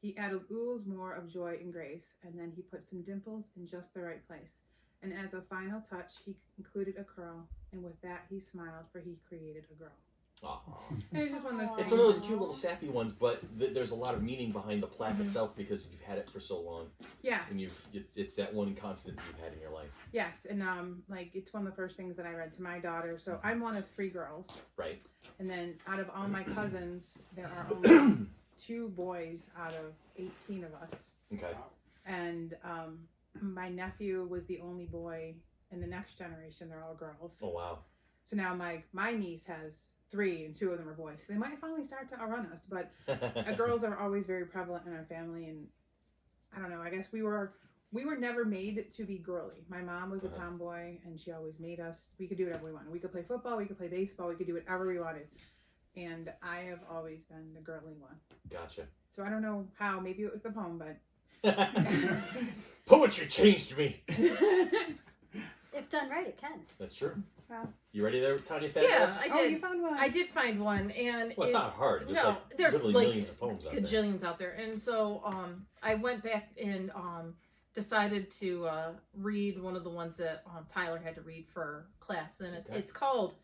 Speaker 5: He added oodles more of joy and grace, and then he put some dimples in just the right place. And as a final touch, he included a curl, and with that he smiled, for he created a girl.
Speaker 1: Aw.
Speaker 5: And it's just one of those
Speaker 4: Aw.
Speaker 5: things.
Speaker 1: It's one of those cute little sappy ones, but there's a lot of meaning behind the plaque
Speaker 5: Mhm.
Speaker 1: itself because you've had it for so long,
Speaker 5: Yes.
Speaker 1: and it's that one constant you've had in your life,
Speaker 5: Yes, and it's one of the first things that I read to my daughter. So I'm one of 3 girls,
Speaker 1: right?
Speaker 5: and then out of all my cousins, there are only 2 boys out of 18 of us.
Speaker 1: Okay.
Speaker 5: And my nephew was the only boy, and the next generation they're all girls.
Speaker 1: Oh wow.
Speaker 5: So now my niece has 3, and 2 of them are boys. So they might finally start to outrun us, but girls are always very prevalent in our family. And I don't know, I guess we were we were never made to be girly. My mom was a
Speaker 1: Uh-huh.
Speaker 5: tomboy, and she always made us. We could do whatever we wanted. We could play football. We could play baseball. We could do whatever we wanted. And I have always been the girly one.
Speaker 1: Gotcha.
Speaker 5: So I don't know how. Maybe it was the poem, but
Speaker 1: Poetry changed me.
Speaker 4: If done right, it can.
Speaker 1: That's true.
Speaker 4: Wow.
Speaker 1: You ready there, Tanya Fat
Speaker 3: Yeah,
Speaker 1: Ass?
Speaker 3: I
Speaker 5: oh,
Speaker 3: did.
Speaker 5: you found one.
Speaker 3: I did find one, and
Speaker 1: Well, it's not hard. There's
Speaker 3: no,
Speaker 1: like
Speaker 3: there's
Speaker 1: literally
Speaker 3: like
Speaker 1: millions of poems out there.
Speaker 3: gajillions out there, and so I went back and decided to read one of the ones that Tyler had to read for class, and
Speaker 1: Okay.
Speaker 3: it's called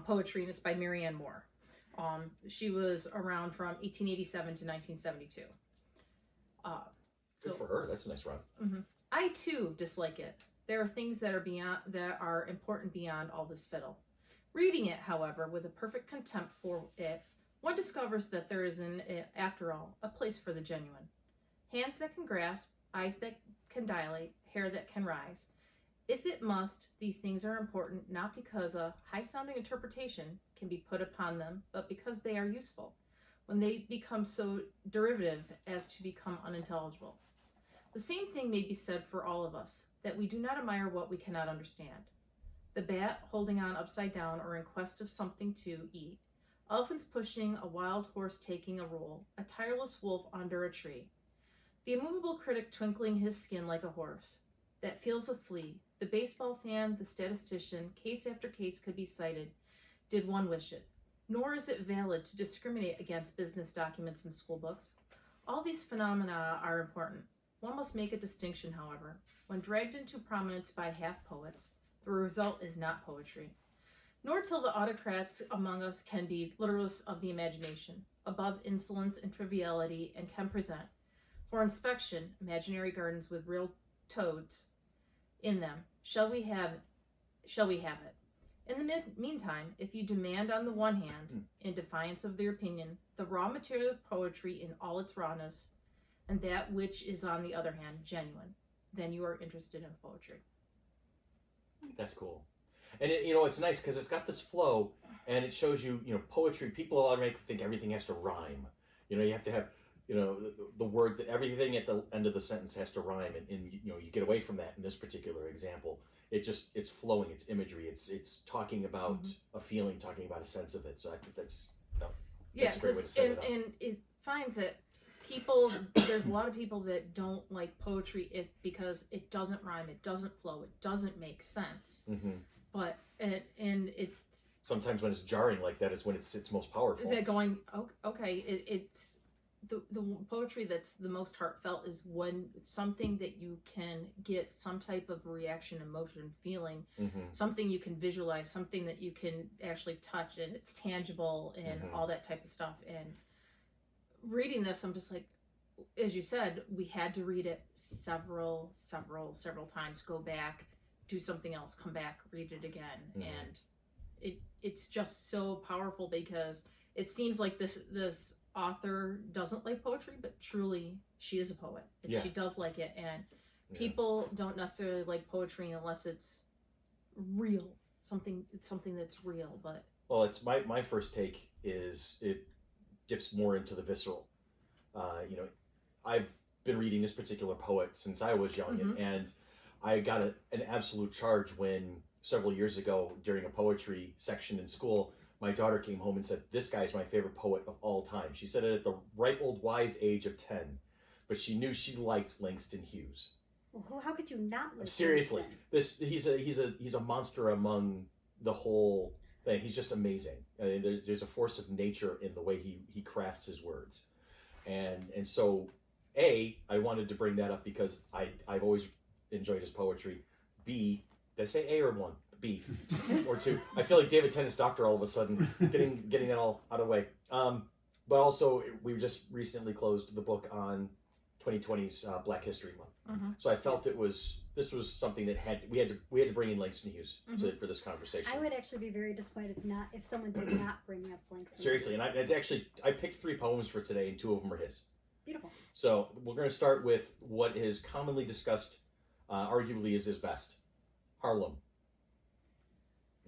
Speaker 3: Poetry, and it's by Marianne Moore. She was around from 1887 to 1972.
Speaker 1: Good for her. That's a nice run.
Speaker 3: I too dislike it. There are things that are important beyond all this fiddle. Reading it, however, with a perfect contempt for it, one discovers that there is, after all, a place for the genuine. Hands that can grasp, eyes that can dilate, hair that can rise. If it must, these things are important not because a high-sounding interpretation can be put upon them, but because they are useful, when they become so derivative as to become unintelligible. The same thing may be said for all of us, that we do not admire what we cannot understand. The bat holding on upside down or in quest of something to eat, elephants pushing, a wild horse taking a roll, a tireless wolf under a tree. The immovable critic twinkling his skin like a horse that feels a flea, the baseball fan, the statistician, case after case could be cited, did one wish it. Nor is it valid to discriminate against business documents and school books. All these phenomena are important. One must make a distinction, however. When dragged into prominence by half-poets, the result is not poetry. Nor till the autocrats among us can be literalists of the imagination, above insolence and triviality, and can present, for inspection, imaginary gardens with real toads in them. Shall we have it? In the meantime, if you demand on the one hand, in defiance of their opinion, the raw material of poetry in all its rawness, and that which is on the other hand genuine, then you are interested in poetry.
Speaker 1: That's cool. And it's nice because it's got this flow, and it shows you, poetry. People automatically think everything has to rhyme. You have to have, the word, that everything at the end of the sentence has to rhyme, and you get away from that in this particular example. It's flowing, it's imagery, it's talking about a feeling, talking about a sense of it. So I think that's a great way to set it up.
Speaker 3: And it finds that there's a lot of people that don't like poetry because it doesn't rhyme, it doesn't flow, it doesn't make sense. But it's
Speaker 1: sometimes when it's jarring like that is when it's most powerful.
Speaker 3: Is that going okay? It's the poetry that's the most heartfelt is when it's something that you can get some type of reaction, emotion, feeling, something you can visualize, something that you can actually touch, and it's tangible and all that type of stuff. And reading this, I'm just like, as you said, we had to read it several times, go back, do something else, come back, read it again. And it's just so powerful because it seems like this author doesn't like poetry, but truly she is a poet. And she does like it. And people don't necessarily like poetry unless it's real, something that's real. But
Speaker 1: well, it's my first take is it dips more into the visceral. I've been reading this particular poet since I was young, and I got an absolute charge when several years ago during a poetry section in school, my daughter came home and said, "This guy's my favorite poet of all time." She said it at the ripe old wise age of 10, but she knew she liked Langston Hughes.
Speaker 4: Well, how could you not like
Speaker 1: Seriously,
Speaker 4: Langston?
Speaker 1: he's a monster among the whole thing. He's just amazing. There's a force of nature in the way he crafts his words, and so I wanted to bring that up because I've always enjoyed his poetry. B, did I say A or one? B or two. I feel like David Tennant's Doctor all of a sudden, getting it all out of the way. But also, we just recently closed the book on 2020's Black History Month. So I felt this was something that we had to bring in Langston Hughes for this conversation.
Speaker 4: I would actually be very disappointed if someone did not bring up Langston.
Speaker 1: Seriously,
Speaker 4: Hughes.
Speaker 1: and I picked 3 poems for today, and 2 of them are his.
Speaker 4: Beautiful.
Speaker 1: So we're going to start with what is commonly discussed, arguably is his best, Harlem.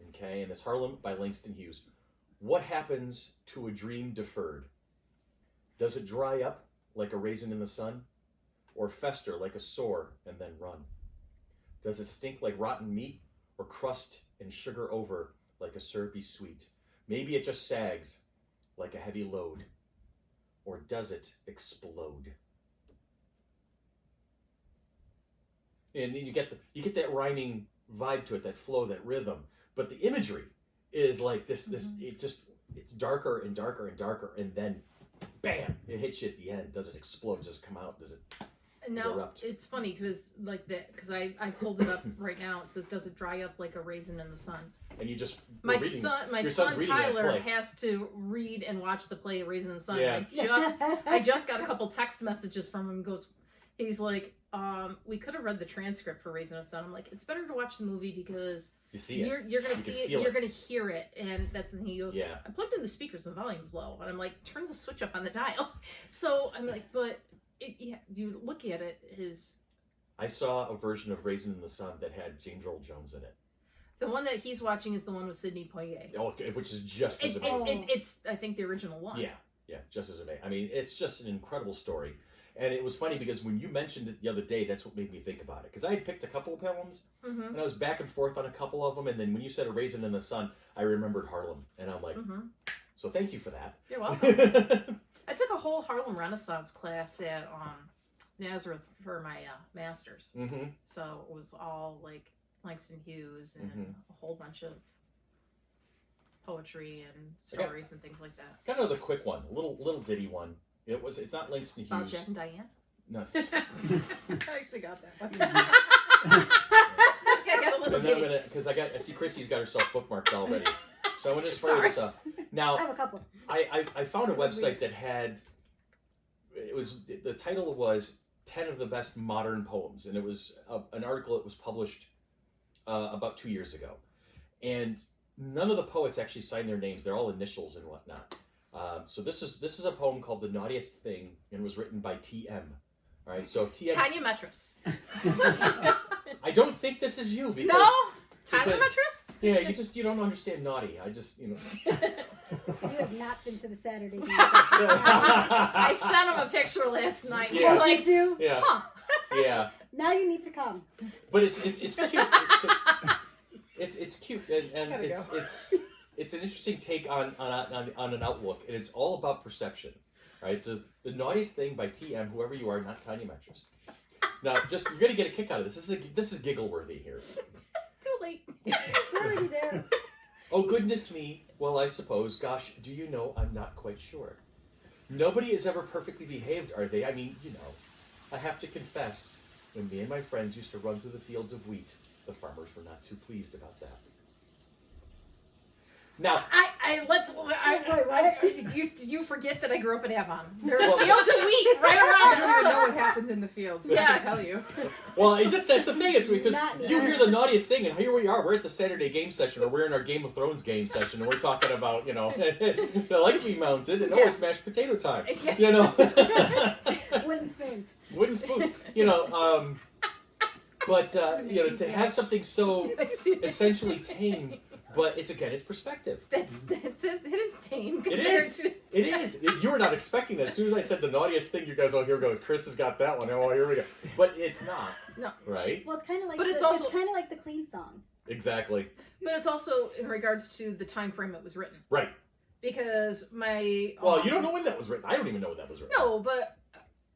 Speaker 1: Okay, and it's Harlem by Langston Hughes. What happens to a dream deferred? Does it dry up like a raisin in the sun? or fester like a sore and then run? Does it stink like rotten meat, or crust and sugar over like a syrupy sweet? Maybe it just sags like a heavy load, or does it explode? And then you get that rhyming vibe to it, that flow, that rhythm. But the imagery is like this it's darker and darker and darker, and then bam, it hits you at the end. Does it explode? Does it come out? Does it
Speaker 3: Now,
Speaker 1: erupt?
Speaker 3: it's funny because I pulled it up right now. It says, "Does it dry up like a raisin in the sun?"
Speaker 1: And you just
Speaker 3: My
Speaker 1: were reading-
Speaker 3: son
Speaker 1: your son's reading that
Speaker 3: Tyler
Speaker 1: play.
Speaker 3: has to read and watch the play Raisin in the Sun.
Speaker 1: Yeah.
Speaker 3: I just got a couple text messages from him. He's like, we could have read the transcript for Raisin in the Sun. I'm like, it's better to watch the movie because
Speaker 1: You see it.
Speaker 3: you're gonna
Speaker 1: You
Speaker 3: see
Speaker 1: can
Speaker 3: it,
Speaker 1: feel
Speaker 3: you're
Speaker 1: it.
Speaker 3: gonna hear it, and that's the thing. He goes,
Speaker 1: Yeah.
Speaker 3: I plugged in the speakers and the volume's low, and I'm like, turn the switch up on the dial. So I'm like, but you look at it,
Speaker 1: I saw a version of Raisin in the Sun that had James Earl Jones in it.
Speaker 3: the one that he's watching is the one with Sidney Poitier.
Speaker 1: Oh, okay, which is just as amazing.
Speaker 3: It's I think the original one.
Speaker 1: Yeah, just as amazing. I mean, it's just an incredible story. And it was funny because when you mentioned it the other day, that's what made me think about it. Because I had picked a couple of poems,
Speaker 3: Mm-hmm.
Speaker 1: and I was back and forth on a couple of them. And then when you said A Raisin in the Sun, I remembered Harlem. And I'm like,
Speaker 3: Mm-hmm.
Speaker 1: so thank you for that.
Speaker 3: You're welcome. I took a whole Harlem Renaissance class at Nazareth for my master's.
Speaker 1: Mm-hmm.
Speaker 3: So it was all like Langston Hughes and a whole bunch of poetry and stories and things like that.
Speaker 1: Got another quick one, a little ditty one. It's not Langston Hughes.
Speaker 3: About Jack and Diane?
Speaker 1: No.
Speaker 5: I actually got that one.
Speaker 3: I got a little
Speaker 1: And then I'm
Speaker 3: ditty.
Speaker 1: gonna, because I see Chrissy's got herself bookmarked already. So I'm gonna just fire
Speaker 3: Sorry.
Speaker 1: this up.
Speaker 4: I
Speaker 1: Now,
Speaker 4: have a couple.
Speaker 1: I found a
Speaker 4: That's
Speaker 1: website that had, the title was 10 of the best modern poems, and it was an article that was published about 2 years ago, and none of the poets actually signed their names. They're all initials and whatnot. So this is a poem called "The Naughtiest Thing," and was written by TM. All right, so TM.
Speaker 3: Tanya Metris.
Speaker 1: I don't think this is you because
Speaker 3: No? Tanya
Speaker 1: because-
Speaker 3: Metris?
Speaker 1: yeah, you don't understand naughty. I just
Speaker 4: You have not been to the Saturday Game
Speaker 3: I sent him a picture last night.
Speaker 1: Yeah.
Speaker 3: He's like,
Speaker 4: Did you?
Speaker 1: yeah
Speaker 3: huh.
Speaker 1: yeah.
Speaker 4: Now you need to come.
Speaker 1: But it's cute. 'Cause it's cute and
Speaker 5: Gotta
Speaker 1: it's an interesting take on an outlook, and it's all about perception, right? So The Naughtiest Thing by TM, whoever you are, not Tanya Metris. Now, just you're gonna get a kick out of this. This is giggle worthy here.
Speaker 3: Too late.
Speaker 4: We're already there.
Speaker 1: Oh goodness me. Well, I suppose. Gosh, do you know? I'm not quite sure. Nobody is ever perfectly behaved, are they? I mean, I have to confess, when me and my friends used to run through the fields of wheat, the farmers were not too pleased about that. Now,
Speaker 4: Wait, what?
Speaker 3: Did you forget that I grew up in Avon? There's
Speaker 1: Well-
Speaker 3: fields of wheat right
Speaker 5: I
Speaker 3: around
Speaker 5: don't even know
Speaker 3: us.
Speaker 5: what happens in the fields, but I
Speaker 3: Yeah.
Speaker 5: can tell you.
Speaker 1: well, it just that's the thing is because
Speaker 4: Not
Speaker 1: you
Speaker 4: yet.
Speaker 1: hear the naughtiest thing, and here we are. We're at the Saturday game session, or we're in our Game of Thrones game session, and we're talking about the light we mounted, and
Speaker 3: Yeah.
Speaker 1: it's mashed potato time.
Speaker 3: Yeah.
Speaker 4: Wooden spoons.
Speaker 1: Wooden spoon. But to have something so essentially tame, but it's perspective.
Speaker 3: That's it. It is tame.
Speaker 1: It is. It is. You were not expecting that. As soon as I said the naughtiest thing, you guys, oh, here goes. Chris has got that one. Oh, here we go. But it's not.
Speaker 3: No.
Speaker 1: Right?
Speaker 4: Well, it's kind of like.
Speaker 3: But it's
Speaker 4: the,
Speaker 3: also-
Speaker 4: it's kind of like the Clean song.
Speaker 1: Exactly.
Speaker 3: But it's also in regards to the time frame it was written.
Speaker 1: Right.
Speaker 3: Because my
Speaker 1: Well, you don't know when that was written. I don't even know when that was written.
Speaker 3: No, but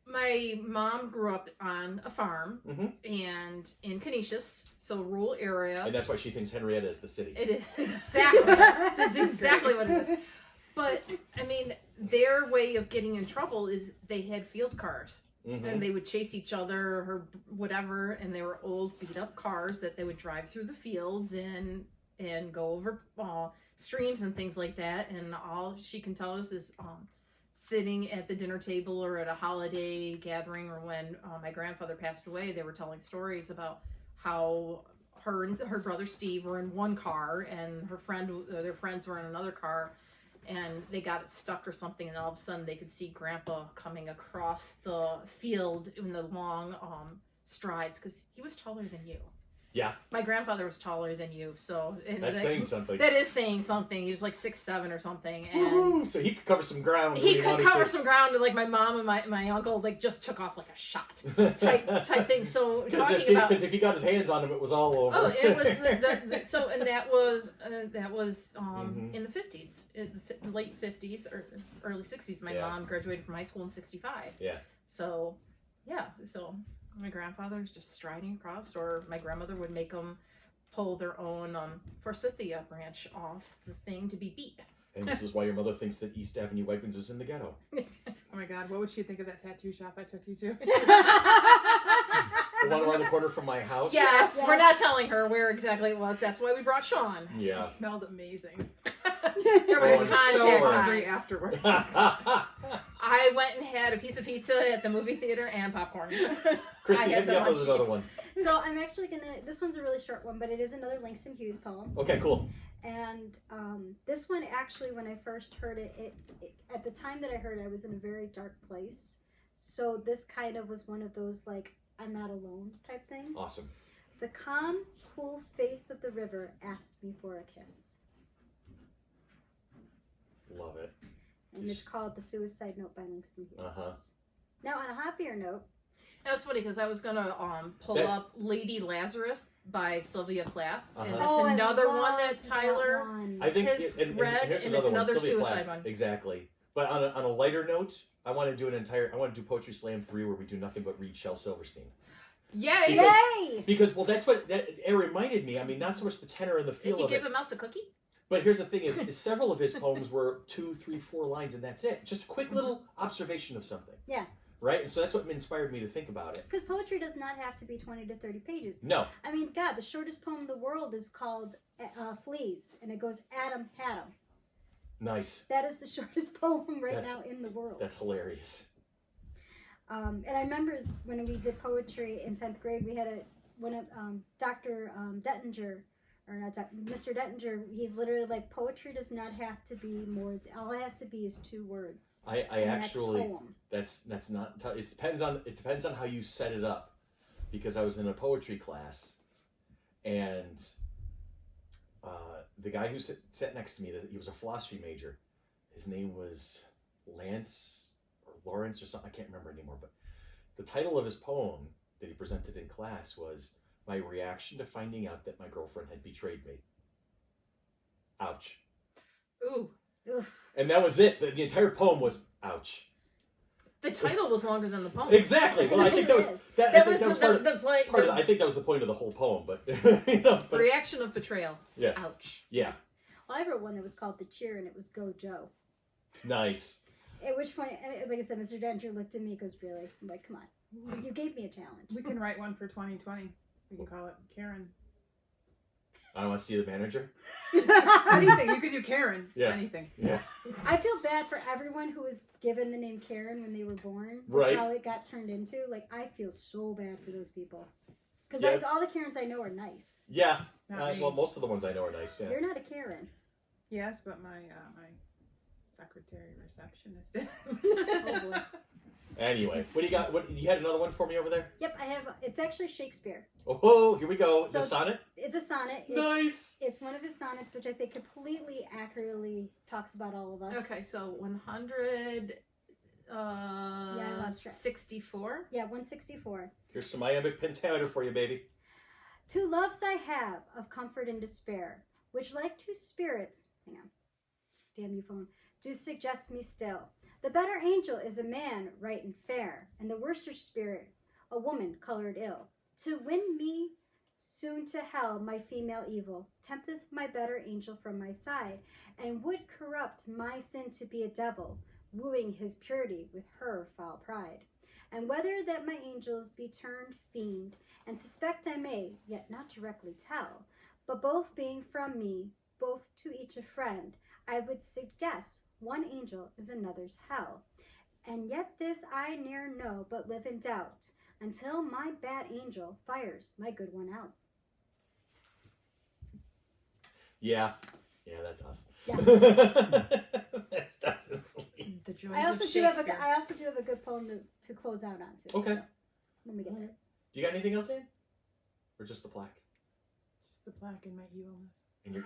Speaker 3: my mom grew up on a farm
Speaker 1: Mhm.
Speaker 3: and in Canisius, so rural area.
Speaker 1: And that's why she thinks Henrietta is the city.
Speaker 3: It is exactly. That's exactly what it is. But I mean, their way of getting in trouble is they had field cars,
Speaker 1: Mhm.
Speaker 3: and they would chase each other or whatever, and they were old, beat up cars that they would drive through the fields and go over streams and things like that. And all she can tell us is sitting at the dinner table or at a holiday gathering, or when my grandfather passed away, they were telling stories about how her and her brother Steve were in one car and their friends were in another car, and they got it stuck or something, and all of a sudden they could see Grandpa coming across the field in the long strides, because he was taller than you.
Speaker 1: Yeah.
Speaker 3: My grandfather was taller than you, so and
Speaker 1: That's saying something.
Speaker 3: That is saying something. He was like 6'7" or something, and
Speaker 1: Woo-hoo! So he could cover some ground.
Speaker 3: he
Speaker 1: when
Speaker 3: could
Speaker 1: wanted
Speaker 3: cover
Speaker 1: to.
Speaker 3: some ground. And like my mom and my uncle like just took off like a shot type thing. So talking about
Speaker 1: Because if he got his hands on him, it was all over.
Speaker 3: oh, it was the so and that was
Speaker 1: Mhm.
Speaker 3: in the 50s, late 50s or early 60s. My
Speaker 1: Yeah.
Speaker 3: mom graduated from high school in 65.
Speaker 1: Yeah.
Speaker 3: So yeah, so my grandfather's just striding across, or my grandmother would make them pull their own forsythia branch off the thing to be beat.
Speaker 1: And this is why your mother thinks that East Avenue Wegmans is in the ghetto.
Speaker 5: Oh my God, what would she think of that tattoo shop I took you to?
Speaker 1: The one around the corner from my house.
Speaker 3: Yes,
Speaker 4: Yeah.
Speaker 3: we're not telling her where exactly it was. That's why we brought Sean.
Speaker 1: Yeah.
Speaker 5: It smelled amazing.
Speaker 3: There was
Speaker 1: Oh,
Speaker 3: a
Speaker 1: it's
Speaker 3: contact
Speaker 5: So
Speaker 1: hard.
Speaker 5: hungry
Speaker 3: time.
Speaker 5: afterward.
Speaker 3: I went and had a piece of pizza at the movie theater and popcorn.
Speaker 1: Chrissy,
Speaker 3: I
Speaker 1: hit
Speaker 3: had
Speaker 1: me
Speaker 3: the
Speaker 1: up with another
Speaker 3: munchies.
Speaker 1: one.
Speaker 4: So I'm actually gonna. This one's a really short one, but it is another Langston Hughes poem.
Speaker 1: Okay, cool.
Speaker 4: And this one actually, when I first heard it, at the time that I heard it, I was in a very dark place. So this kind of was one of those like I'm not alone type things.
Speaker 1: Awesome.
Speaker 4: The calm, cool face of the river asked me for a kiss,
Speaker 1: Love it.
Speaker 4: and it's called "The Suicide Note" by Langston Hughes.
Speaker 1: Uh-huh.
Speaker 4: Now, on a happier note,
Speaker 3: That was funny because I was gonna pull
Speaker 1: That-
Speaker 3: up Lady Lazarus by Sylvia Plath, and
Speaker 1: Uh-huh.
Speaker 3: that's
Speaker 4: I
Speaker 3: another one
Speaker 4: loved
Speaker 3: that Tyler.
Speaker 4: one.
Speaker 1: I think
Speaker 3: Has read,
Speaker 1: here's
Speaker 3: and it's another
Speaker 1: Sylvia
Speaker 3: suicide
Speaker 1: Plath.
Speaker 3: one.
Speaker 1: Exactly. But on a lighter note, I want to do I want to do Poetry Slam 3 where we do nothing but read Shel Silverstein.
Speaker 3: Yay!
Speaker 1: Because-
Speaker 4: Yay!
Speaker 1: Because, well, that's what it reminded me. I mean, not so much the tenor and the
Speaker 3: If
Speaker 1: feel
Speaker 3: you
Speaker 1: of
Speaker 3: give
Speaker 1: it.
Speaker 3: a mouse a cookie.
Speaker 1: But here's the thing is several of his poems were 2, 3, 4 lines and that's it. Just a quick little observation of something.
Speaker 4: Yeah.
Speaker 1: Right? And so that's what inspired me to think about it.
Speaker 4: Because poetry does not have to be 20 to 30 pages.
Speaker 1: No.
Speaker 4: I mean, God, the shortest poem in the world is called Fleas, and it goes Adam had 'em.
Speaker 1: Nice.
Speaker 4: That is the shortest poem right
Speaker 1: That's-
Speaker 4: now in the world.
Speaker 1: That's hilarious.
Speaker 4: And I remember when we did poetry in 10th grade, we had Dr. Dettinger, or not Mr. Dettinger, he's literally like, poetry does not have to be more, all it has to be is 2 words.
Speaker 1: I
Speaker 4: And
Speaker 1: actually
Speaker 4: that's poem.
Speaker 1: that's not it depends on how you set it up, because I was in a poetry class and the guy who sat next to me, he was a philosophy major, his name was Lance or Lawrence or something, I can't remember anymore, but the title of his poem that he presented in class was "My Reaction to Finding Out That My Girlfriend Had Betrayed Me." Ouch.
Speaker 3: Ooh,
Speaker 4: Oof.
Speaker 1: And that was it. The entire poem was ouch.
Speaker 3: the title was longer than the poem.
Speaker 1: Exactly. Well, I think that was
Speaker 4: It is.
Speaker 1: that.
Speaker 3: That
Speaker 1: I
Speaker 3: was
Speaker 1: think that was
Speaker 3: the play.
Speaker 1: part of
Speaker 3: The
Speaker 1: I think that was the point of the whole poem. But you know, but
Speaker 3: reaction of betrayal.
Speaker 1: yes,
Speaker 3: Ouch.
Speaker 1: yeah,
Speaker 4: Well, I wrote one that was called The Cheer, and it was Go Joe.
Speaker 1: nice.
Speaker 4: At which point, like I said, Mr. Dettinger looked at me and goes, really? I'm like, come on. You gave me a challenge.
Speaker 5: We can write one for 2020. We can call it Karen.
Speaker 1: I want to see the manager.
Speaker 5: Anything. You could do Karen.
Speaker 1: Yeah.
Speaker 5: Anything.
Speaker 1: Yeah,
Speaker 4: I feel bad for everyone who was given the name Karen when they were born.
Speaker 1: Right.
Speaker 4: How it got turned into. Like, I feel so bad for those people. Because
Speaker 1: Yes.
Speaker 4: all the Karens I know are nice.
Speaker 1: yeah.
Speaker 5: Not me.
Speaker 1: Well, most of the ones I know are nice. Yeah.
Speaker 4: You're not a Karen.
Speaker 5: Yes, but my secretary receptionist is.
Speaker 4: Oh, boy.
Speaker 1: Anyway, what do you got? What you had another one for me over there?
Speaker 4: Yep, I have. It's actually Shakespeare.
Speaker 1: Oh, here we go. It's a
Speaker 4: So-
Speaker 1: sonnet.
Speaker 4: It's a sonnet.
Speaker 1: Nice.
Speaker 4: It's one of his sonnets, which I think completely accurately talks about all of us.
Speaker 3: Okay, so 100.
Speaker 4: I lost track.
Speaker 3: 64.
Speaker 4: Yeah, 164.
Speaker 1: Here's some iambic pentameter for you, baby.
Speaker 4: 2 loves I have of comfort and despair, which like 2 spirits, hang on, damn you phone, do suggest me still. The better angel is a man right and fair, and the worser spirit a woman colored ill. To win me soon to hell, my female evil tempteth my better angel from my side, and would corrupt my sin to be a devil, wooing his purity with her foul pride. And whether that my angels be turned fiend, and suspect I may, yet not directly tell, but both being from me, both to each a friend, I would guess one angel is another's hell. And yet this I ne'er know, but live in doubt, until my bad angel fires my good one out.
Speaker 1: Yeah. Yeah, that's us.
Speaker 4: Yeah.
Speaker 1: That's definitely.
Speaker 3: The joys
Speaker 4: I also
Speaker 3: of
Speaker 4: do have
Speaker 3: Shakespeare.
Speaker 4: I also do have a good poem to close out on too.
Speaker 1: Okay.
Speaker 4: So, let me get there.
Speaker 1: You got anything else in? Or just the plaque?
Speaker 5: the plaque in my evilness.
Speaker 1: And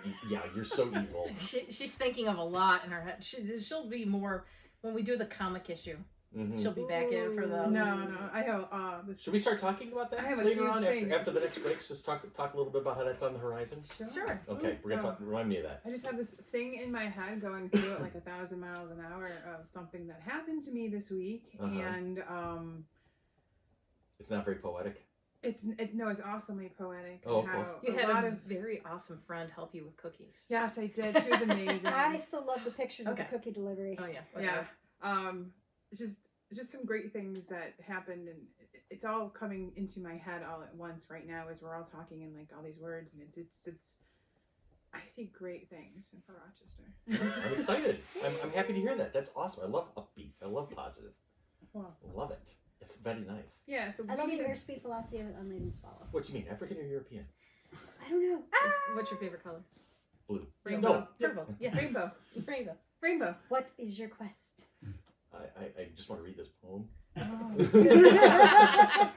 Speaker 1: you're so evil.
Speaker 3: She's thinking of a lot in her head. She'll be more when we do the comic issue.
Speaker 1: Mhm.
Speaker 3: She'll be back in for the.
Speaker 5: No, I have this.
Speaker 1: Should we start talking about that
Speaker 5: I have a
Speaker 1: later
Speaker 5: huge
Speaker 1: on
Speaker 5: thing.
Speaker 1: after the next break? Just talk a little bit about how that's on the horizon.
Speaker 3: Sure.
Speaker 1: Okay, we're gonna talk. Remind me of that.
Speaker 5: I just have this thing in my head going through it like 1,000 miles an hour of something that happened to me this week, and
Speaker 1: It's not very poetic.
Speaker 5: it's awesomely poetic.
Speaker 1: Oh,
Speaker 5: and
Speaker 1: cool.
Speaker 5: how
Speaker 3: You
Speaker 5: a
Speaker 3: had
Speaker 5: lot
Speaker 3: a
Speaker 5: of
Speaker 3: very awesome friend help you with cookies.
Speaker 5: yes, I did. She was amazing.
Speaker 4: I still love the pictures of
Speaker 3: Okay.
Speaker 4: the cookie delivery.
Speaker 3: Oh yeah.
Speaker 5: Yeah.
Speaker 3: whatever.
Speaker 5: Just some great things that happened, and it's all coming into my head all at once right now as we're all talking in like all these words, and it's I see great things for Rochester.
Speaker 1: I'm excited. I'm happy to hear that. That's awesome. I love upbeat. I love positive.
Speaker 5: Well,
Speaker 1: I love it. It's very nice.
Speaker 5: yeah. So
Speaker 4: I love
Speaker 5: we
Speaker 4: the
Speaker 5: need
Speaker 4: airspeed velocity of unladen swallow.
Speaker 1: What do you mean, African or European?
Speaker 4: I don't know.
Speaker 3: What's your favorite color?
Speaker 1: Blue.
Speaker 5: Rainbow.
Speaker 1: No.
Speaker 3: Purple. Yeah.
Speaker 5: rainbow,
Speaker 3: Rainbow.
Speaker 5: rainbow.
Speaker 4: What is your quest?
Speaker 1: I just want to read this poem.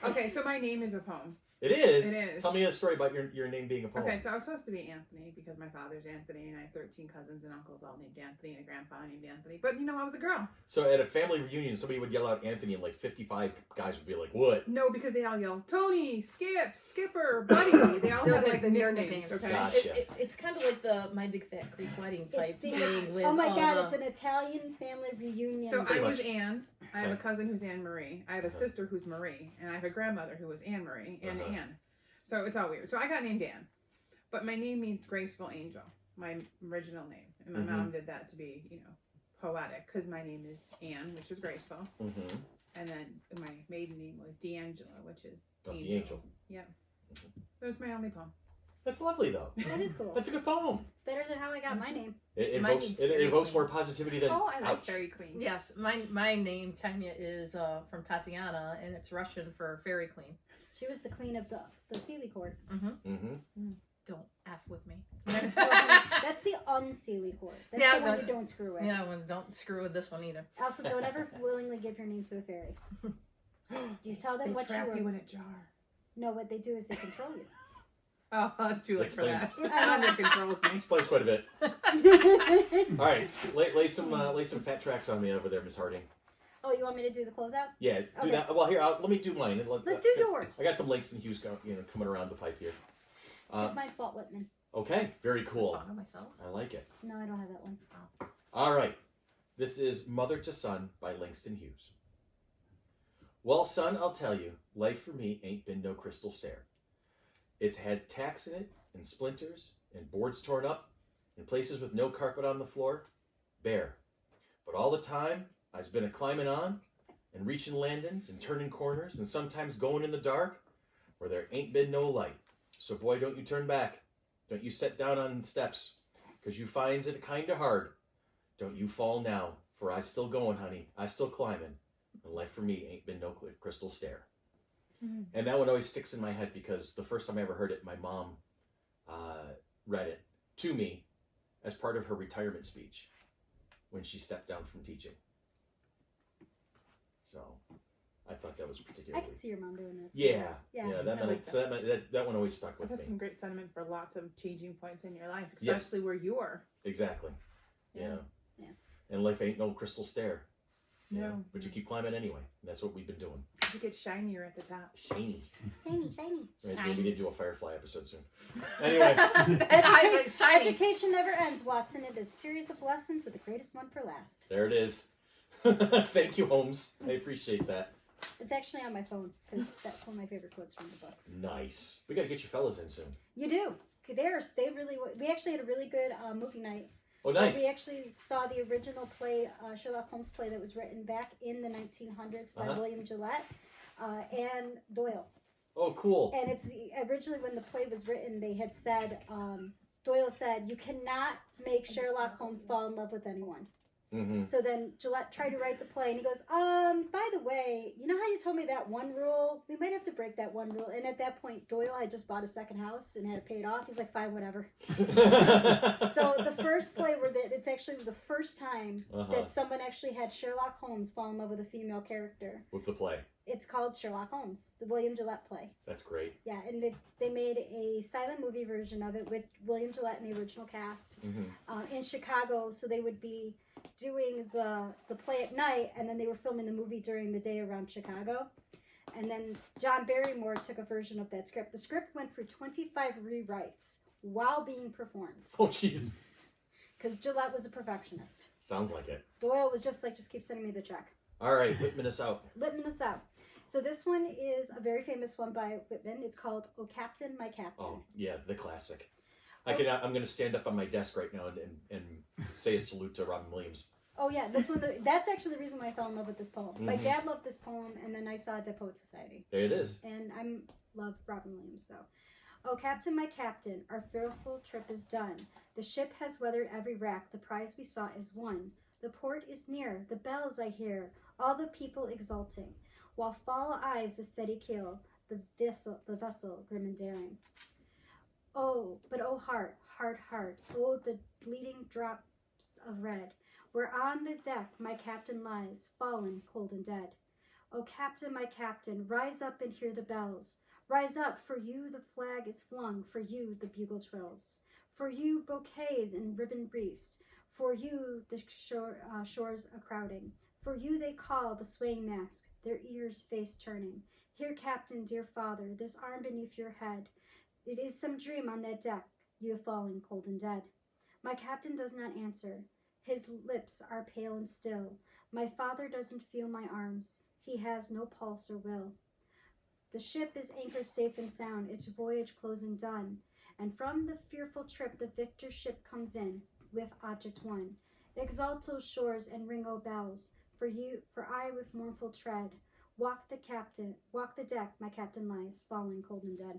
Speaker 5: Okay, so my name is a poem.
Speaker 1: It is.
Speaker 5: It is.
Speaker 1: Tell me a story about your name being a poem.
Speaker 5: Okay, so I was supposed to be Anthony because my father's Anthony, and I have 13 cousins and uncles all named Anthony, and a grandpa named Anthony. But I was a girl.
Speaker 1: So at a family reunion, somebody would yell out Anthony, and like 55 guys would be like, "What?"
Speaker 5: No, because they all yell Tony, Skip, Skipper, Buddy. They all
Speaker 3: They're
Speaker 5: have like
Speaker 3: like their
Speaker 5: nicknames.
Speaker 3: nicknames.
Speaker 5: Okay.
Speaker 1: Gotcha.
Speaker 3: It's kind of like the My Big Fat Greek Wedding type
Speaker 4: It's the,
Speaker 3: thing. With
Speaker 4: oh my
Speaker 3: all
Speaker 4: god,
Speaker 3: the-
Speaker 4: it's an Italian family reunion.
Speaker 5: So I
Speaker 1: Pretty
Speaker 5: was
Speaker 1: much.
Speaker 5: Anne. I have a
Speaker 1: Okay.
Speaker 5: cousin who's Anne Marie. I have a
Speaker 1: Uh-huh.
Speaker 5: sister who's Marie, and I have a grandmother who was Anne Marie and
Speaker 1: Uh-huh.
Speaker 5: Anne. So it's all weird. So I got named Anne, but my name means graceful angel, my original name, and my
Speaker 1: Mhm.
Speaker 5: mom did that to be, poetic, because my name is Anne, which is graceful,
Speaker 1: Mm-hmm.
Speaker 5: and then my maiden name was D'Angelo, which is
Speaker 1: Oh,
Speaker 5: angel.
Speaker 1: the angel.
Speaker 5: Yeah. So it's my only poem.
Speaker 1: That's lovely, though.
Speaker 4: That is cool.
Speaker 1: That's a good poem.
Speaker 4: It's better than how I got my name.
Speaker 1: It
Speaker 3: Mine
Speaker 1: evokes
Speaker 3: means
Speaker 1: it
Speaker 3: fairy
Speaker 1: evokes
Speaker 3: queen.
Speaker 1: more positivity than
Speaker 5: Oh, I like
Speaker 1: ouch.
Speaker 5: Fairy Queen.
Speaker 3: Yes, my name Tanya is from Tatiana, and it's Russian for fairy queen.
Speaker 4: She was the queen of the Sealy court.
Speaker 1: Mm-hmm.
Speaker 3: Don't F with me.
Speaker 4: That's the unsealy court. That's
Speaker 3: Yeah,
Speaker 4: the one
Speaker 3: but-
Speaker 4: you don't screw with.
Speaker 3: Yeah, well, don't screw with this one either.
Speaker 4: Also, don't ever willingly give your name to a fairy. You tell them
Speaker 5: They
Speaker 4: what you
Speaker 5: trap
Speaker 4: were.
Speaker 5: you in a jar.
Speaker 4: No, what they do is they control you.
Speaker 5: Oh, that's too late for that.
Speaker 1: Explains.
Speaker 5: Tanya controls me.
Speaker 1: Explains quite a bit. All right, lay some fat tracks on me over there, Miss Harding.
Speaker 4: Oh, you want me to do the closeout?
Speaker 1: Yeah, do
Speaker 4: Okay.
Speaker 1: that. Well, here, let me do mine. And
Speaker 4: Let's do
Speaker 1: 'cause
Speaker 4: yours.
Speaker 1: I got some Langston Hughes, coming around the pipe here.
Speaker 4: Because mine's Walt Whitman.
Speaker 1: Okay, very
Speaker 3: A
Speaker 1: cool.
Speaker 3: song of myself.
Speaker 1: I like it.
Speaker 4: No, I don't have that one.
Speaker 1: All right, this is Mother to Son by Langston Hughes. Well, son, I'll tell you, life for me ain't been no crystal stair. It's had tacks in it, and splinters, and boards torn up, and places with no carpet on the floor, bare. But all the time, I's been a climbing on, and reaching landings, and turning corners, and sometimes going in the dark, where there ain't been no light. So boy, don't you turn back. Don't you set down on steps, 'cause you finds it kinda hard. Don't you fall now, for I still going, honey. I still climbing, and life for me ain't been no crystal stair.
Speaker 5: Mhm.
Speaker 1: And that one always sticks in my head because the first time I ever heard it, my mom read it to me as part of her retirement speech when she stepped down from teaching. So I thought that was
Speaker 4: I
Speaker 1: particularly.
Speaker 4: can see your mom doing that.
Speaker 1: Yeah,
Speaker 4: Yeah.
Speaker 1: that
Speaker 5: I like
Speaker 1: that one always stuck with
Speaker 5: That's
Speaker 1: me.
Speaker 5: some great sentiment for lots of changing points in your life,
Speaker 1: Yes.
Speaker 5: especially where you are.
Speaker 1: Exactly. Yeah.
Speaker 4: Yeah.
Speaker 1: And life ain't no crystal stair. you
Speaker 5: No.
Speaker 1: know, but you keep climbing anyway. That's what we've been doing.
Speaker 5: You get shinier at the top.
Speaker 1: Shiny.
Speaker 4: Shiny, shiny.
Speaker 1: Reminds me we need to do a Firefly episode soon. Anyway.
Speaker 3: It's shiny.
Speaker 4: Education never ends, Watson. It is a series of lessons with the greatest one for last.
Speaker 1: There it is. Thank you, Holmes. I appreciate that.
Speaker 4: It's actually on my phone because that's one of my favorite quotes from the books.
Speaker 1: Nice. We got to get your fellas in soon.
Speaker 4: You do. We actually had a really good movie night.
Speaker 1: Oh, nice.
Speaker 4: We actually saw the original play, Sherlock Holmes play that was written back in the 1900s by William Gillette and Doyle.
Speaker 1: Oh, cool.
Speaker 4: And it's originally when the play was written, they had said, Doyle said, you cannot make Sherlock Holmes fall in love with anyone.
Speaker 1: Mm-hmm.
Speaker 4: So then Gillette tried to write the play, and he goes, by the way, you know how you told me that one rule? We might have to break that one rule. And at that point, Doyle had just bought a second house and had to pay it off. He's like, fine, whatever. So the first play it's actually the first time that someone actually had Sherlock Holmes fall in love with a female character.
Speaker 1: What's the play?
Speaker 4: It's called Sherlock Holmes, the William Gillette play.
Speaker 1: That's great.
Speaker 4: Yeah, and they made a silent movie version of it with William Gillette and the original cast in Chicago. So they would be doing the play at night, and then they were filming the movie during the day around Chicago. And then John Barrymore took a version of that script. The script went through 25 rewrites while being performed.
Speaker 1: Oh, jeez.
Speaker 4: Because Gillette was a perfectionist.
Speaker 1: Sounds like it.
Speaker 4: Doyle was just like, just keep sending me the check.
Speaker 1: All right, Whitman us out.
Speaker 4: Whitman us out. So this one is a very famous one by Whitman. It's called "Oh Captain, My Captain."
Speaker 1: Oh, yeah, the classic. I'm going to stand up on my desk right now and say a salute to Robin Williams.
Speaker 4: Oh yeah, this one. That's actually the reason why I fell in love with this poem. My dad loved this poem, and then I saw it at Poet Society.
Speaker 1: There it is.
Speaker 4: And I love Robin Williams. So, "Oh Captain, my Captain, our fearful trip is done. The ship has weathered every rack. The prize we sought is won. The port is near. The bells I hear. All the people exulting, while fall eyes the steady keel. The vessel grim and daring. Oh, but oh heart, heart, heart. Oh, the bleeding drops of red. Where on the deck my captain lies, fallen, cold and dead. Oh Captain, my Captain, rise up and hear the bells. Rise up, for you the flag is flung, for you the bugle trills. For you bouquets and ribbon briefs, for you the shores a crowding. For you they call the swaying mast, their ears face turning. Here, Captain, dear father, this arm beneath your head. It is some dream on that deck, you have fallen cold and dead. My captain does not answer. His lips are pale and still. My father doesn't feel my arms. He has no pulse or will. The ship is anchored safe and sound, its voyage close and done. And from the fearful trip the victor ship comes in, with object won. Exalt those shores and ring o' bells. For I with mournful tread walk the deck, my captain lies, falling cold and dead.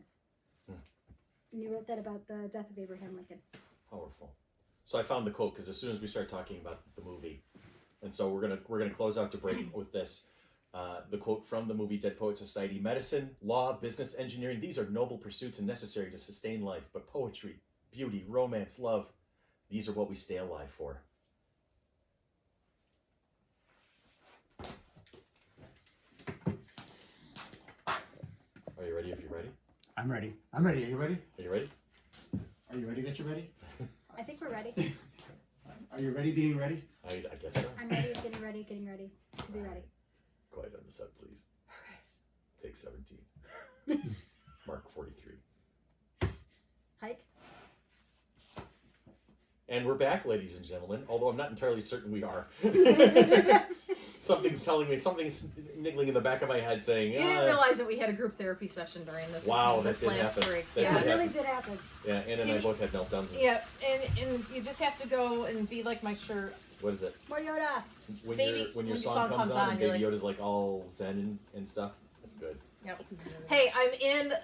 Speaker 4: And you wrote that about the death of Abraham Lincoln.
Speaker 1: Powerful. So I found the quote because as soon as we start talking about the movie, and so we're gonna close out to break with this. The quote from the movie Dead Poet Society: "Medicine, law, business, engineering, these are noble pursuits and necessary to sustain life. But poetry, beauty, romance, love, these are what we stay alive for." Are you ready if you're ready?
Speaker 2: I'm ready. I'm ready. Are you ready?
Speaker 1: Are you ready?
Speaker 2: Are you ready that you're ready?
Speaker 4: I think we're ready.
Speaker 2: Are you ready being ready?
Speaker 1: I guess so.
Speaker 4: I'm ready, getting ready to be ready.
Speaker 1: Quiet on the set, please. Take 17. Mark 43.
Speaker 4: Hike.
Speaker 1: And we're back, ladies and gentlemen, although I'm not entirely certain we are. Something's telling me, something's niggling in the back of my head saying,
Speaker 3: You didn't realize that we had a group therapy session during this,
Speaker 1: Wow,
Speaker 3: this
Speaker 1: that did
Speaker 3: last
Speaker 1: happen.
Speaker 3: break.
Speaker 1: That
Speaker 4: Yeah,
Speaker 1: did
Speaker 4: it
Speaker 3: Yes.
Speaker 4: really did happen.
Speaker 1: Yeah, Anna and I both had meltdowns.
Speaker 3: Yeah, and you just have to go and be like my shirt.
Speaker 1: What is it?
Speaker 4: More Yoda.
Speaker 1: When
Speaker 3: Baby,
Speaker 1: when your song comes on and
Speaker 3: you're
Speaker 1: Baby Yoda's like all zen and stuff. That's good.
Speaker 3: Yep. Hey,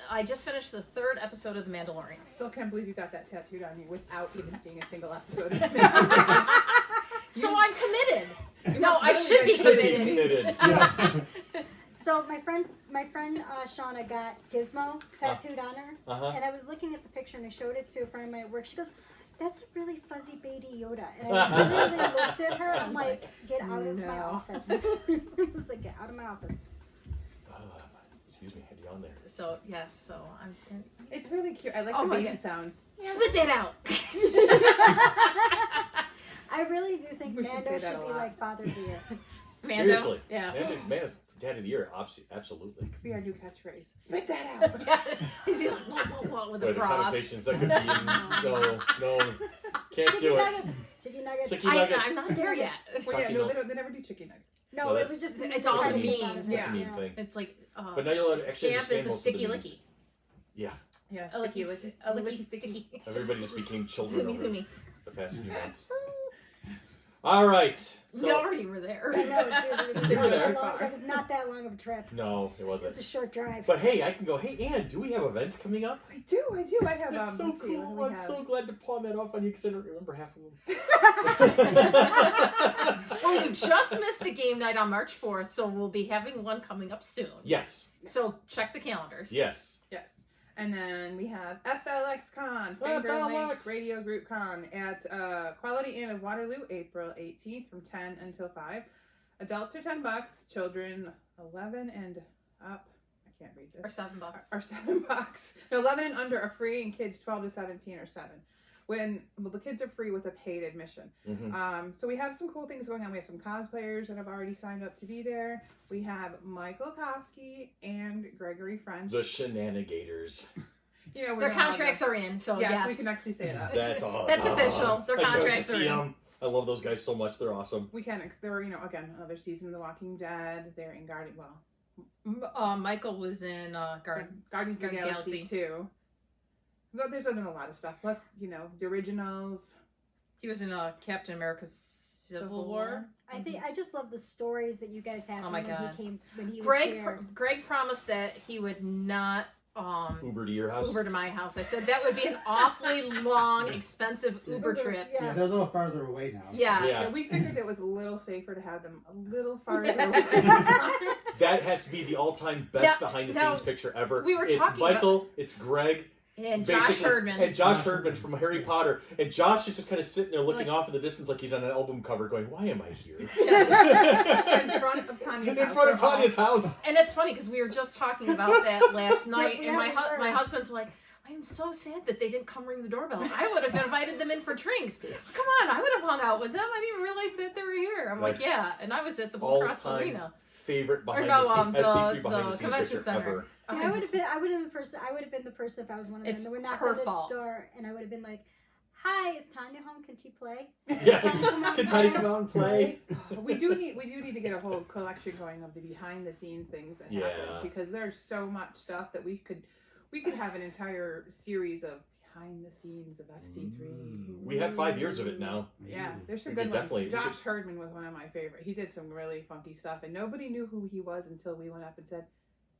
Speaker 3: I just finished the 3rd episode of The Mandalorian.
Speaker 5: I still can't believe you got that tattooed on you without even seeing a single episode of
Speaker 3: So I'm committed.
Speaker 5: You
Speaker 3: No,
Speaker 5: must
Speaker 3: I
Speaker 5: really
Speaker 3: should be
Speaker 5: like
Speaker 3: committed.
Speaker 2: Yeah.
Speaker 4: So my friend Shauna got Gizmo tattooed on her,
Speaker 1: Uh-huh.
Speaker 4: and I was looking at the picture and I showed it to a friend of mine at work. She goes, "That's a really fuzzy baby Yoda," and I literally looked at her. I'm like, "Get out of my
Speaker 5: No.
Speaker 4: office!" I was like, "Get out of my office."
Speaker 1: Excuse me, had you on there?
Speaker 3: So yes, so I'm.
Speaker 5: It's really cute. I like
Speaker 3: Oh
Speaker 5: the
Speaker 3: my
Speaker 5: baby
Speaker 3: God.
Speaker 5: sounds.
Speaker 3: Spit that out.
Speaker 4: I really do think
Speaker 5: We should
Speaker 4: Mando
Speaker 5: say
Speaker 4: should
Speaker 5: that a
Speaker 4: be
Speaker 5: lot.
Speaker 4: like Father of the Year.
Speaker 3: Mando.
Speaker 1: Seriously.
Speaker 3: Yeah.
Speaker 1: Mando's Dad of the Year, absolutely.
Speaker 5: Could be our new catchphrase. Spit that out.
Speaker 3: He's like, whoa, whoa, whoa, with
Speaker 1: But
Speaker 3: a
Speaker 1: the
Speaker 3: frog.
Speaker 1: connotations that could be, no, can't
Speaker 4: Chicken
Speaker 1: do it.
Speaker 4: nuggets. Chicken nuggets.
Speaker 1: Chicken nuggets.
Speaker 3: I'm not there yet.
Speaker 5: Well, yeah,
Speaker 1: Talking
Speaker 5: no,
Speaker 1: about-
Speaker 5: they never do chicken nuggets.
Speaker 4: No,
Speaker 1: No,
Speaker 4: it
Speaker 1: that's-
Speaker 4: was just.
Speaker 3: it's all
Speaker 4: kind
Speaker 3: the
Speaker 4: of about
Speaker 3: memes.
Speaker 4: it.
Speaker 1: That's a
Speaker 5: Yeah.
Speaker 1: mean thing.
Speaker 3: It's like.
Speaker 1: But now you'll actually
Speaker 3: Stamp
Speaker 1: understand
Speaker 3: is a
Speaker 1: most of
Speaker 3: sticky
Speaker 1: the memes.
Speaker 3: licky.
Speaker 1: Yeah,
Speaker 5: Yeah,
Speaker 3: A licky, a licky
Speaker 5: sticky.
Speaker 3: sticky.
Speaker 1: everybody just became children
Speaker 3: Zoomy,
Speaker 1: over
Speaker 3: zoomy.
Speaker 1: the past few months. All right.
Speaker 3: We
Speaker 1: So,
Speaker 3: already were there.
Speaker 4: I know, dude,
Speaker 1: They were there.
Speaker 4: that was not that long of a trip.
Speaker 1: no, it
Speaker 4: It was a
Speaker 1: wasn't.
Speaker 4: short drive.
Speaker 1: But hey, I can go, hey, Ann, do we have events coming up?
Speaker 5: I do. I have.
Speaker 1: That's so
Speaker 5: let's see, what do
Speaker 1: cool.
Speaker 5: we
Speaker 1: I'm
Speaker 5: have?
Speaker 1: so glad to pawn that off on you because I don't remember half of them.
Speaker 3: Well, you just missed a game night on March 4th, so we'll be having one coming up soon.
Speaker 1: Yes.
Speaker 3: So check the calendars.
Speaker 1: Yes.
Speaker 5: Yes. And then we have FLX Con, Finger Lakes
Speaker 1: FLX.
Speaker 5: Radio Group Con at Quality Inn of Waterloo, April 18th from 10 until 5. Adults are $10, children 11 and up. I can't read this.
Speaker 3: Or $7.
Speaker 5: Are $7. No, 11 and under are free, and kids 12 to 17 are 7. The kids are free with a paid admission. So we have some cool things going on. We have some cosplayers that have already signed up to be there. We have Michael Koski and Gregory French.
Speaker 1: The shenanigators.
Speaker 5: You know,
Speaker 3: Their contracts are in, so
Speaker 5: yes, we can actually say that.
Speaker 1: That's awesome.
Speaker 3: That's official. Their
Speaker 1: I can't wait to
Speaker 3: contracts are
Speaker 1: see
Speaker 3: in.
Speaker 1: 'em. I love those guys so much. They're awesome.
Speaker 5: We can. They're, you know, again, another season of The Walking Dead. They're in Guardians
Speaker 3: Michael was in
Speaker 5: of the Galaxy too. But there's been a lot of stuff. Plus, you know, the originals.
Speaker 3: He was in Captain America's Civil War.
Speaker 4: I just love the stories that you guys have.
Speaker 3: Oh my
Speaker 4: when
Speaker 3: God.
Speaker 4: when he was
Speaker 3: Greg
Speaker 4: here.
Speaker 3: Greg promised that he would not
Speaker 1: Uber to your house.
Speaker 3: Uber to my house. I said that would be an awfully long, expensive Uber trip.
Speaker 2: Yeah, they're a little farther away now.
Speaker 3: Yeah.
Speaker 1: Yeah.
Speaker 5: So we figured it was a little safer to have them a little farther away.
Speaker 1: That has to be the all-time best behind-the-scenes picture ever.
Speaker 3: We were
Speaker 1: it's
Speaker 3: talking
Speaker 1: Michael, it's Greg,
Speaker 3: And Josh Herdman.
Speaker 1: and Josh Herdman from Harry Potter. And Josh is just kind of sitting there looking off in the distance like he's on an album cover going, why am I here?
Speaker 5: In front of Tanya's house.
Speaker 1: In front of Tanya's house.
Speaker 3: And it's funny because we were just talking about that last night,
Speaker 4: We
Speaker 3: and my
Speaker 4: haven't heard.
Speaker 3: my husband's like, I am so sad that they didn't come ring the doorbell. I would have invited them in for drinks. Come on, I would have hung out with them. I didn't realize that they were here. I'm like,
Speaker 1: That's
Speaker 3: yeah, and I was at the Blue Cross
Speaker 1: all-time
Speaker 3: Arena.
Speaker 1: Favorite behind
Speaker 3: no,
Speaker 1: the scenes,
Speaker 3: the
Speaker 1: FC3 behind the scenes
Speaker 3: convention
Speaker 1: picture
Speaker 3: center.
Speaker 1: ever.
Speaker 4: See, I would have been the person if I was one of them.
Speaker 3: It's
Speaker 4: That would knock
Speaker 3: her
Speaker 4: on the
Speaker 3: fault.
Speaker 4: door, and I would have been like, "Hi, is Tanya home? Can she play?"
Speaker 1: Yeah,
Speaker 4: Tanya
Speaker 1: can Tiny come out and play?
Speaker 5: We do need to get a whole collection going of the behind the scenes things that happen, because there's so much stuff that we could have an entire series of behind the scenes of FC3.
Speaker 1: We have 5 years of it now.
Speaker 5: Yeah, there's some
Speaker 1: We
Speaker 5: good
Speaker 1: could definitely-
Speaker 5: ones. Josh Herdman was one of my favorite. He did some really funky stuff, and nobody knew who he was until we went up and said,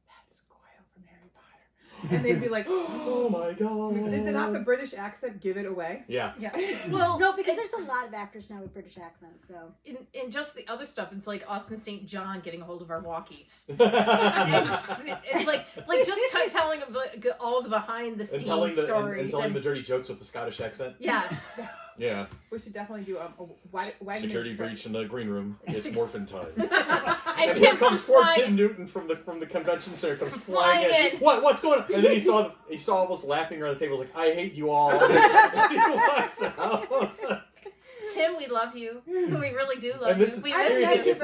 Speaker 5: "That's Goyle from Harry Potter," and they'd be like,
Speaker 1: Oh my god.
Speaker 5: Did not the British accent give it away?
Speaker 1: Yeah.
Speaker 3: Yeah. Well,
Speaker 4: No, because there's a lot of actors now with British accents. So
Speaker 3: in just the other stuff, it's like Austin St. John getting a hold of our walkies.
Speaker 1: and
Speaker 3: It's like just telling them all the behind the scenes
Speaker 1: telling
Speaker 3: stories
Speaker 1: and telling the dirty jokes with the Scottish accent.
Speaker 3: yes.
Speaker 1: Yeah.
Speaker 5: We should definitely do a Wagner's
Speaker 1: Security
Speaker 5: trips.
Speaker 1: breach in the green room. It's morphin time.
Speaker 3: And
Speaker 1: And here
Speaker 3: Tim
Speaker 1: comes
Speaker 3: comes
Speaker 1: poor
Speaker 3: flying.
Speaker 1: Tim Newton from the convention center comes flying
Speaker 3: Flying
Speaker 1: in.
Speaker 3: in.
Speaker 1: What's going on? And then he saw almost laughing around the table. He's like, I hate you all. And he walks out.
Speaker 3: Tim, we love you. We really do love
Speaker 1: And this
Speaker 3: you.
Speaker 1: is
Speaker 3: We
Speaker 4: I
Speaker 3: miss
Speaker 1: seriously,
Speaker 4: miss
Speaker 3: you.
Speaker 4: you.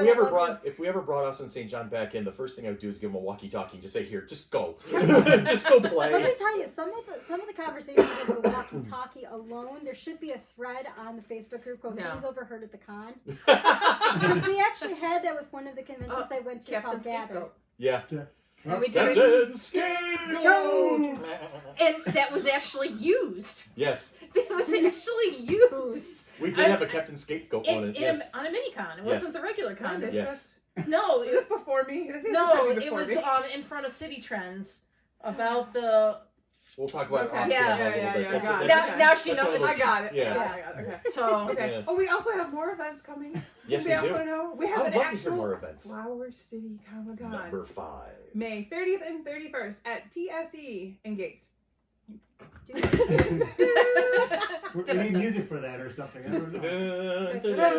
Speaker 1: if we ever brought Austin St. John back in, the first thing I would do is give him a walkie-talkie and just say, "Here, just go, just go
Speaker 4: let me
Speaker 1: play."
Speaker 4: tell you, some of the conversations over the walkie-talkie alone, there should be a thread on the Facebook group called
Speaker 3: No.
Speaker 4: "Things Overheard at the Con." Because we actually had that with one of the conventions I went to
Speaker 3: Captain
Speaker 4: called Gather.
Speaker 3: Scapegoat.
Speaker 1: Yeah.
Speaker 3: And we did it.
Speaker 1: Captain Scapegoat.
Speaker 3: And that was actually used.
Speaker 1: Yes,
Speaker 3: It was actually used.
Speaker 1: we did have a Captain Scapegoat on it. Yes.
Speaker 3: On a mini con. It
Speaker 1: Yes.
Speaker 3: wasn't the regular con.
Speaker 5: Kind of.
Speaker 1: Yes.
Speaker 3: No,
Speaker 5: Was this before me? I think this
Speaker 3: no,
Speaker 5: might be
Speaker 3: it
Speaker 5: before
Speaker 3: was
Speaker 5: me.
Speaker 3: in front of City Trends about the.
Speaker 1: We'll talk about it
Speaker 5: Okay.
Speaker 1: off
Speaker 3: Yeah.
Speaker 1: camera a little
Speaker 5: Yeah,
Speaker 1: bit.
Speaker 5: yeah,
Speaker 1: That's-
Speaker 5: got it.
Speaker 1: that's-
Speaker 3: Now she
Speaker 1: that's one of
Speaker 3: knows.
Speaker 5: I got it.
Speaker 1: Yeah.
Speaker 5: I got it. Okay.
Speaker 3: So
Speaker 5: Okay.
Speaker 1: Yes.
Speaker 5: Oh, we also have more events coming.
Speaker 1: Yes, we
Speaker 5: Anybody
Speaker 1: do.
Speaker 5: else want to know? We have
Speaker 1: I'd
Speaker 5: an
Speaker 1: love to hear
Speaker 5: actual
Speaker 1: more events.
Speaker 5: Flower City Comic-Con.
Speaker 1: Number 5.
Speaker 5: May 30th and 31st at TSE in Gates.
Speaker 2: We need music for that or something. I don't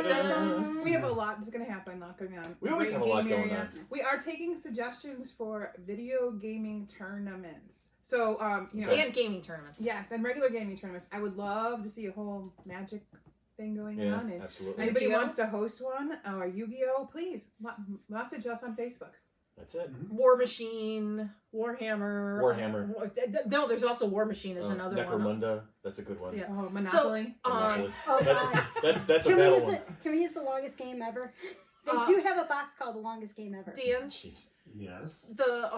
Speaker 2: know.
Speaker 5: We have a lot that's going to happen, not going on.
Speaker 1: We always
Speaker 5: Great
Speaker 1: have a lot
Speaker 5: game
Speaker 1: going
Speaker 5: area.
Speaker 1: on.
Speaker 5: We are taking suggestions for video gaming tournaments. So, you know,
Speaker 1: Okay.
Speaker 3: and gaming tournaments.
Speaker 5: yes, and regular gaming tournaments. I would love to see a whole Magic thing going
Speaker 1: Yeah,
Speaker 5: on. And
Speaker 1: absolutely.
Speaker 5: anybody
Speaker 3: Yu-Gi-Oh?
Speaker 5: wants to host one or Yu-Gi-Oh, please message us on Facebook.
Speaker 1: That's it.
Speaker 3: War Machine, Warhammer.
Speaker 1: Warhammer.
Speaker 3: No, there's also War Machine is another one.
Speaker 1: Necromunda. That's a good one.
Speaker 3: Yeah.
Speaker 5: Oh, Monopoly.
Speaker 3: Um,
Speaker 4: Oh,
Speaker 1: That's
Speaker 4: God.
Speaker 1: that's a
Speaker 4: Can we
Speaker 1: battle
Speaker 4: use
Speaker 1: one.
Speaker 4: can we use the longest game ever? They
Speaker 3: Uh,
Speaker 4: do have a box called the longest game ever.
Speaker 3: Dan,
Speaker 1: Jeez.
Speaker 2: Yes.
Speaker 3: the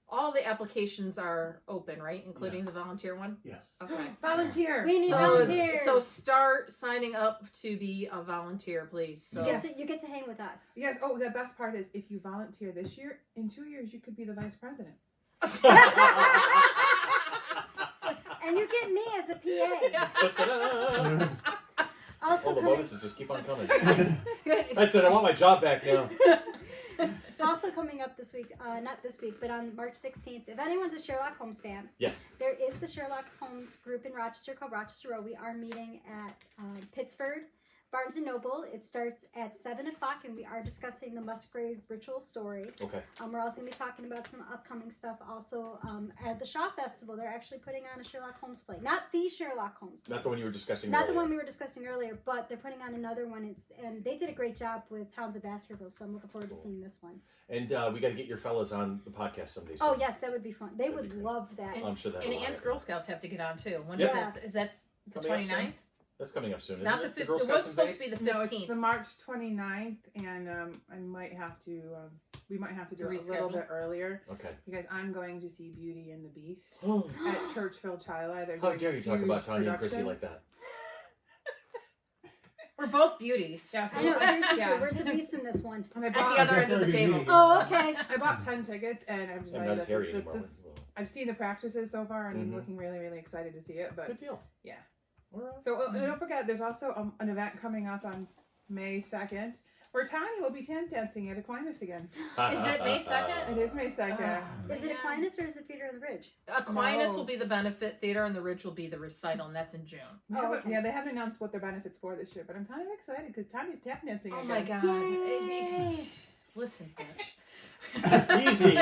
Speaker 3: all the applications are open, right? Including
Speaker 2: Yes.
Speaker 3: the volunteer one.
Speaker 2: Yes.
Speaker 3: Okay.
Speaker 5: Volunteer.
Speaker 4: We need
Speaker 3: So,
Speaker 4: volunteers.
Speaker 3: so start signing up to be a volunteer, please. So
Speaker 5: Yes.
Speaker 4: You get to hang with us.
Speaker 5: Yes. Oh, the best part is if you volunteer this year, in 2 years you could be the vice president.
Speaker 4: And you get me as a PA.
Speaker 1: All
Speaker 4: Also
Speaker 1: the
Speaker 4: coming,
Speaker 1: bonuses just keep on coming.
Speaker 3: It's-
Speaker 1: That's it. I want my job back now.
Speaker 4: also coming up this week, not this week, but on March 16th, if anyone's a Sherlock Holmes fan,
Speaker 1: Yes.
Speaker 4: there is the Sherlock Holmes group in Rochester called Rochester Row. We are meeting at Pittsford Barnes & Noble. It starts at 7 o'clock, and we are discussing the Musgrave Ritual story.
Speaker 1: Okay.
Speaker 4: We're also going to be talking about some upcoming stuff. Also, at the Shaw Festival, they're actually putting on a Sherlock Holmes play. Not the Sherlock Holmes play.
Speaker 1: Not the one you were discussing
Speaker 4: Not
Speaker 1: earlier.
Speaker 4: the one we were discussing earlier, but they're putting on another one. And they did a great job with Hounds of Baskerville, so I'm looking forward to seeing this one.
Speaker 1: And we got to get your fellas on the podcast someday.
Speaker 4: Oh,
Speaker 1: soon.
Speaker 4: yes, that would be fun. They
Speaker 1: That'd be
Speaker 4: would
Speaker 1: great.
Speaker 4: love that.
Speaker 1: I'm sure that.
Speaker 3: And Ann's Girl Scouts have to get on too. When
Speaker 1: Yeah.
Speaker 3: is that? Is that the
Speaker 1: Coming up soon?
Speaker 3: 29th?
Speaker 1: That's coming up soon, isn't
Speaker 3: Not
Speaker 1: it?
Speaker 3: the 5th.
Speaker 1: Girl
Speaker 3: It was
Speaker 1: Scouts in
Speaker 3: supposed
Speaker 1: May?
Speaker 3: to be the
Speaker 5: No, it's
Speaker 3: 15th.
Speaker 5: the March 29th, and I might have to. We might have to do it a little
Speaker 3: Reschedule?
Speaker 5: bit earlier
Speaker 1: Okay.
Speaker 5: because I'm going to see Beauty and the Beast
Speaker 1: Oh,
Speaker 5: at Churchville Chili. They're
Speaker 1: how
Speaker 5: doing
Speaker 1: dare
Speaker 5: a
Speaker 1: you talk about
Speaker 5: huge
Speaker 1: Tanya and Chrissy
Speaker 5: production.
Speaker 1: like that?
Speaker 3: We're both beauties.
Speaker 5: Yeah,
Speaker 4: I know, seriously,
Speaker 5: Yeah.
Speaker 4: too. Where's the beast in this one?
Speaker 5: And I
Speaker 3: At
Speaker 5: bought,
Speaker 3: the other
Speaker 2: That's
Speaker 3: end of the
Speaker 2: already
Speaker 3: table.
Speaker 2: me.
Speaker 4: Oh, okay.
Speaker 5: I bought 10 tickets, and I'm
Speaker 1: I'm
Speaker 5: just
Speaker 1: not
Speaker 5: like,
Speaker 1: as hairy anymore.
Speaker 5: this, I've seen the practices so far, and
Speaker 1: Mhm.
Speaker 5: I'm looking really, really excited to see it. But
Speaker 1: Good deal.
Speaker 5: yeah.
Speaker 1: All right.
Speaker 5: So don't forget, there's also an event coming up on May 2nd where Tanya will be tent dancing at Aquinas again.
Speaker 3: Is it May 2nd?
Speaker 5: It is May 2nd.
Speaker 4: Is it Aquinas or is it Theater of the Bridge?
Speaker 3: Aquinas
Speaker 5: No.
Speaker 3: will be the benefit theater, and the Ridge will be the recital, and that's in June.
Speaker 4: Oh, okay.
Speaker 5: Yeah, they haven't announced what their benefits for this year, but I'm kind of excited because Tanya's tap dancing
Speaker 3: Oh
Speaker 5: again.
Speaker 3: my God!
Speaker 4: Yay!
Speaker 3: Listen, bitch.
Speaker 1: Easy.